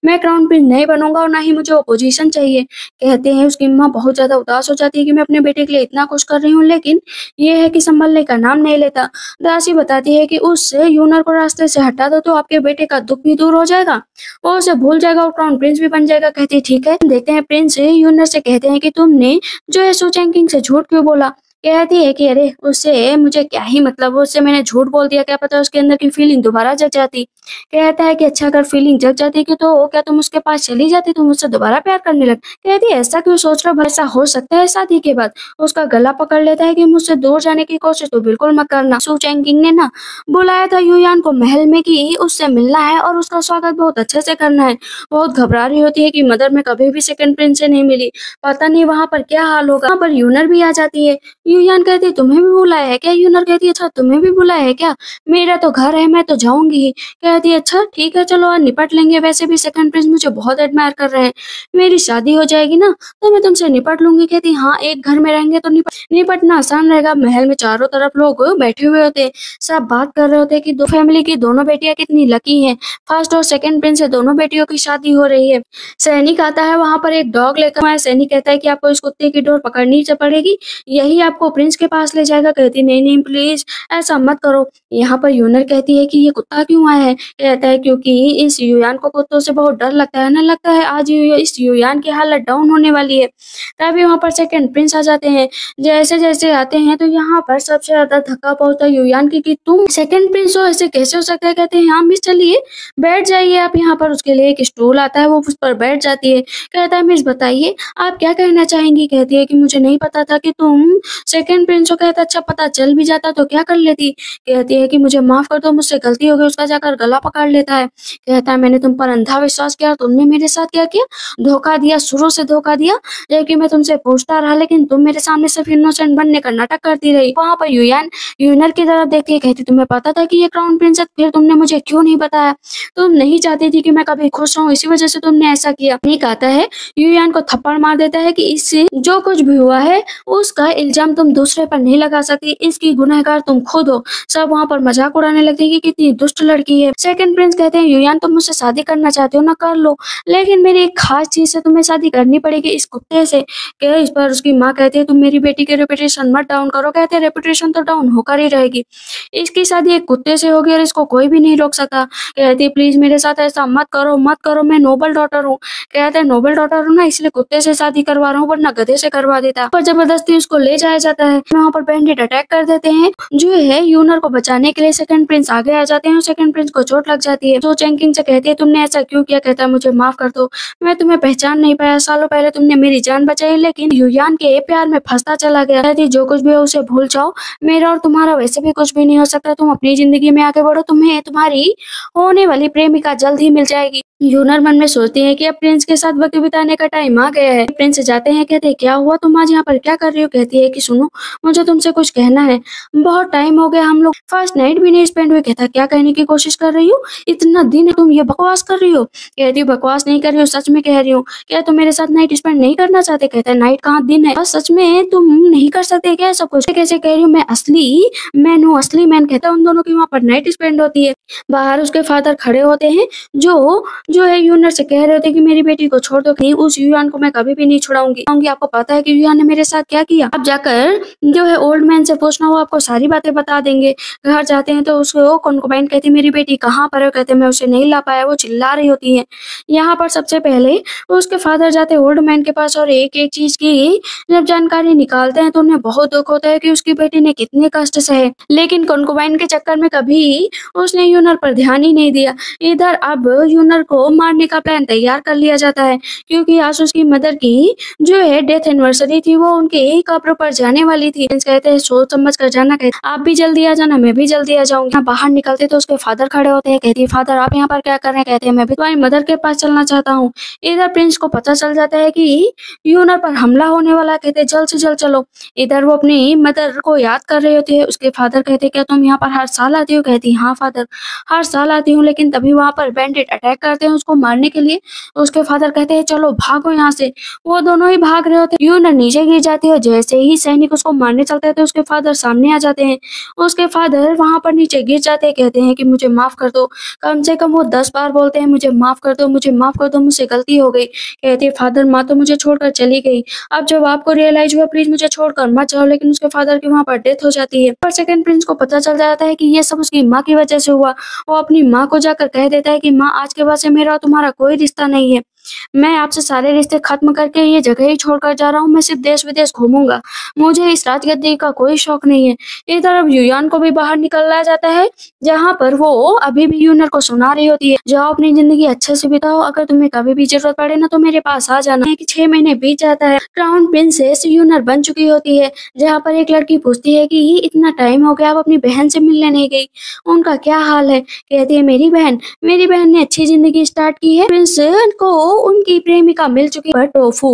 मैं क्राउन प्रिंस नहीं बनूंगा और ना ही मुझे वो पोजीशन चाहिए। कहते हैं उसकी माँ बहुत ज्यादा उदास हो जाती है कि मैं अपने बेटे के लिए इतना कुछ कर रही हूँ लेकिन ये है कि संभलने का नाम नहीं लेता। दासी बताती है कि उससे यूनर को रास्ते से हटा दो तो आपके बेटे का दुख भी दूर हो जाएगा, वो उसे भूल जाएगा और क्राउन प्रिंस भी बन जाएगा। कहती है ठीक है। देखते हैं प्रिंस यूनर से कहते हैं कि तुमने जो है सू चैंकिंग से झूठ क्यों बोला? कहती है कि अरे उससे मुझे क्या ही मतलब, उससे मैंने झूठ बोल दिया, क्या पता उसके अंदर की फीलिंग दोबारा जग जाती। कहता है कि अच्छा अगर फीलिंग जग जाती कि तो क्या तुम उसके पास चली जाती, तुम उससे दोबारा प्यार करने लग? कहती है ऐसा क्यों सोच रहे हो, ऐसा हो सकता है शादी के बाद? उसका गला पकड़ लेता है कि मुझसे दूर जाने की कोशिश तो बिल्कुल मत करना। सू चैंकिंग ने ना बुलाया था युयान को महल में कि उससे मिलना है और उसका स्वागत बहुत अच्छे से करना है। बहुत घबरा रही होती है कि मदर मैं कभी भी सेकंड प्रिंस से नहीं मिली, पता नहीं वहां पर क्या हाल होगा। वहां पर यूनर भी आ जाती है। युयान कहती है तुम्हें भी बुलाया है क्या? यूनर कहती है अच्छा तुम्हें भी बुलाया है क्या? मेरा तो घर है, मैं तो जाऊंगी ही। कहती है अच्छा ठीक है चलो आज निपट लेंगे, वैसे भी सेकंड प्रिंस मुझे बहुत एडमायर कर रहे हैं, मेरी शादी हो जाएगी ना तो मैं तुमसे निपट लूंगी। कहती हाँ, एक घर में रहेंगे तो निपटना आसान रहेगा। महल में चारों तरफ लोग बैठे हुए होते, सब बात कर रहे होते कि दो फैमिली की दोनों बेटियां कितनी लकी हैं, फर्स्ट और सेकंड प्रिंस से दोनों बेटियों की शादी हो रही है। सैनिक आता है वहां पर एक डॉग लेकर आया। सैनिक कहता है कि आपको इस कुत्ते की डोर पकड़नी पड़ेगी, यही आपको प्रिंस के पास ले जाएगा। कहती नहीं नहीं प्लीज ऐसा मत करो। यहाँ पर यूनर कहती है कि ये कुत्ता क्यों आया है? कहता है क्योंकि इस युयान को कुत्तों से बहुत डर लगता है ना, लगता है आज इस युयान की हालत डाउन होने वाली है। तभी वहां पर सेकंड प्रिंस आ जाते हैं। जैसे जैसे आते हैं तो यहाँ पर सबसे ज्यादा धक्का पहुंचता है युयान की कि तुम सेकंड प्रिंस हो, ऐसे कैसे हो सकता है? कहते हैं हाँ मिस चलिए बैठ जाइए आप यहाँ पर। उसके लिए एक स्टूल आता है, वो उस पर बैठ जाती है। कहता है मिस बताइए आप क्या कहना चाहेंगी? कहती है कि मुझे नहीं पता था कि तुम सेकंड प्रिंस हो। कहता अच्छा पता चल भी जाता तो क्या कर लेती? कहती है कि मुझे माफ कर दो, मुझसे गलती हो गई। उसका जाकर गला पकड़ लेता है। कहता है मैंने तुम पर अंधा विश्वास किया, तुमने मेरे साथ क्या किया? धोखा दिया, शुरू से धोखा दिया, जबकि मैं तुमसे पूछता रहा लेकिन तुम मेरे सामने सिर्फ इनोसेंट बनने का नाटक करती रही। वहां पर युयान यूनर की तरफ देखती है। कहती तुम्हें पता था कि ये क्राउन प्रिंस है, फिर तुमने मुझे क्यों नहीं बताया? तुम नहीं चाहती थी कि मैं कभी खुश रहूं, इसी वजह से तुमने ऐसा किया। नहीं कहता है युयान को थप्पड़ मार देता है कि इससे जो कुछ भी हुआ है उसका इल्जाम तुम दूसरे पर नहीं लगा सकती, इसकी गुनहगार तुम खुद हो। सब वहां पर मजाक उड़ाने लगते हैं कि कितनी दुष्ट लड़की है। सेकंड प्रिंस कहते हैं युयान तुम मुझसे शादी करना चाहते हो ना, कर लो, लेकिन मेरी एक खास चीज से तुम्हें शादी करनी पड़ेगी, इस कुत्ते से। क्या इस पर उसकी माँ कहती है तुम मेरी बेटी की रेपुटेशन मत डाउन करो। कहते हैं रेपुटेशन तो डाउन होकर ही रहेगी, इसकी शादी एक कुत्ते से होगी और इसको कोई भी नहीं रोक सका। कहती है प्लीज मेरे साथ ऐसा मत करो मत करो, मैं नोबल डॉटर हूँ। कहते हैं नोबल डॉटर हूँ ना इसलिए कुत्ते से शादी करवा रहा हूँ, वरना गधे से करवा देता। पर जबरदस्ती उसको ले जाया जाता है। वहाँ पर बैंडिट अटैक कर देते हैं। जो है यूनर को बचाने के लिए सेकंड प्रिंस आगे आ जाते हैं। सेकंड प्रिंस को चोट लग जाती है। तो चैंकिंग से कहती है तुमने ऐसा क्यों किया? कहता है मुझे माफ कर दो, मैं तुम्हें पहचान नहीं पाया, सालों पहले तुमने मेरी जान बचाई लेकिन युयान के प्यार में फंसता चला गया। कहती जो कुछ भी हो उसे भूल जाओ, मेरा और तुम्हारा वैसे भी कुछ भी नहीं हो सकता, तुम अपनी जिंदगी में आगे बढ़ो, तुम्हें तुम्हारी होने वाली प्रेमिका जल्द ही मिल जाएगी। यूनर मन में सोचती है कि अब प्रिंस के साथ वक्त बिताने का टाइम आ गया है। प्रिंस जाते हैं, कहते हैं क्या हुआ, तुम आज यहाँ पर क्या कर रही हो? कहती है कि सुनो मुझे तुमसे कुछ कहना है, बहुत टाइम हो गया हम लोग फर्स्ट नाइट भी नहीं स्पेंड हुए। कहता क्या कहने की कोशिश कर रही हो, इतना दिन है तुम ये बकवास कर रही हो? कहती हूँ बकवास नहीं कर रही हूँ, सच में कह रही हूँ। क्या तुम मेरे साथ नाइट स्पेंड नहीं करना चाहते? कहता है नाइट कहाँ दिन है, सच में तुम नहीं कर सकते क्या सब कुछ? कैसे कह रही हूँ, मैं असली मैन हूँ, असली मैन। कहता है उन दोनों की वहाँ पर नाइट स्पेंड होती है। बाहर उसके फादर खड़े होते हैं जो जो है यूनर से कह रहे होते कि मेरी बेटी को छोड़ दो, नहीं उस युआन को मैं कभी भी नहीं छुड़ाऊंगी। आपको पता है कि युआन ने मेरे साथ क्या किया? अब जाकर जो है ओल्ड मैन से पूछना, वो आपको सारी बातें बता देंगे। घर जाते हैं तो उसको कॉन्कुबाइन कहती है मेरी बेटी कहाँ पर है? कहते मैं उसे नहीं ला पाया, वो चिल्ला रही होती है। यहाँ पर सबसे पहले उसके फादर जाते हैं ओल्ड मैन के पास और एक एक चीज की जब जानकारी निकालते हैं तो उन्हें बहुत दुख होता है कि उसकी बेटी ने कितने कष्ट सहे, लेकिन कॉन्कुबाइन के चक्कर में कभी उसने यूनर पर ध्यान ही नहीं दिया। इधर अब यूनर को मारने का प्लान तैयार कर लिया जाता है, क्योंकि आज उसकी मदर की जो है डेथ एनिवर्सरी थी, वो उनके ही कब्र पर जाने वाली थी। प्रिंस कहते हैं सोच समझ कर जाना, कहते आप भी जल्दी आ जाना, मैं भी जल्दी आ जाऊंगी। यहाँ बाहर निकलते तो उसके फादर खड़े होते हैं। कहती है फादर आप यहाँ पर क्या कर रहे हैं? कहते हैं मैं भी तुम्हारी मदर के पास चलना चाहता हूँ। इधर प्रिंस को पता चल जाता है कि यूनर पर हमला होने वाला है। कहते जल्द से जल्द चलो। इधर वो अपनी मदर को याद कर रहे होते हैं। उसके फादर कहते क्या तुम यहाँ पर हर साल आती हो? कहती हाँ फादर हर साल आती हूँ, लेकिन तभी वहां पर बैंडिट अटैक करते हैं उसको मारने के लिए। उसके फादर कहते हैं चलो भागो यहाँ से। वो दोनों ही भाग रहे होते हैं। यूनर नीचे गिर जाती है। जैसे ही सैनिक उसको मारने चलते हैं तो उसके फादर सामने आ जाते हैं। उसके फादर वहां पर नीचे गिर जाते हैं। कहते हैं कि मुझे माफ कर दो। कम से कम वो 10 बार बोलते हैं मुझे माफ कर दो, मुझे माफ कर दो, मुझसे गलती हो गई। कहते हैं फादर माँ तो मुझे छोड़कर चली गई, अब जब आपको रियलाइज हुआ प्लीज मुझे छोड़कर मत जाओ। लेकिन उसके फादर की वहां पर डेथ हो जाती है। पर सेकंड प्रिंस को पता चल जाता है कि ये सब उसकी माँ की वजह से हुआ। वो अपनी माँ को जाकर कह देता है कि माँ आज के बाद से मेरा और तुम्हारा कोई रिश्ता नहीं है, मैं आपसे सारे रिश्ते खत्म करके ये जगह ही छोड़कर जा रहा हूँ। मैं सिर्फ देश विदेश घूमूंगा, मुझे इस राजगद्दी का कोई शौक नहीं है। इधर अब युयान को भी बाहर निकलना जाता है, जहाँ पर वो अभी भी यूनर को सुना रही होती है जाओ अपनी जिंदगी अच्छे से बिताओ, अगर तुम्हें कभी भी जरूरत पड़े ना तो मेरे पास आ जाना। कि 6 महीने बीत जाता है। क्राउन प्रिंसेस यूनर बन चुकी होती है। जहाँ पर एक लड़की पूछती है कि इतना टाइम हो गया आप अपनी बहन से मिलने नहीं गई, उनका क्या हाल है? कहती है मेरी बहन ने अच्छी जिंदगी स्टार्ट की है। प्रिंस को उनकी प्रेमिका मिल चुकी है, पर टोफू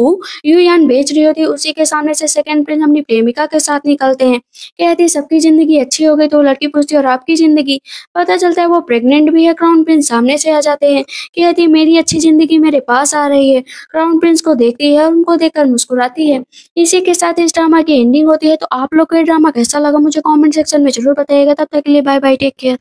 युयान बेच रही होती है। उसी के सामने से सेकंड प्रिंस अपनी प्रेमिका के साथ निकलते हैं। कहती है सबकी जिंदगी अच्छी हो गई। तो लड़की पूछती है और आपकी जिंदगी? पता चलता है वो प्रेग्नेंट भी है। क्राउन प्रिंस सामने से आ जाते हैं। कहती है मेरी अच्छी जिंदगी मेरे पास आ रही है। क्राउन प्रिंस को देखती है और उनको देखकर मुस्कुराती है। इसी के साथ इस ड्रामा की एंडिंग होती है। तो आप लोग को ये ड्रामा कैसा लगा मुझे कमेंट सेक्शन में जरूर बताइएगा। तब तक के लिए बाय बाय, टेक केयर।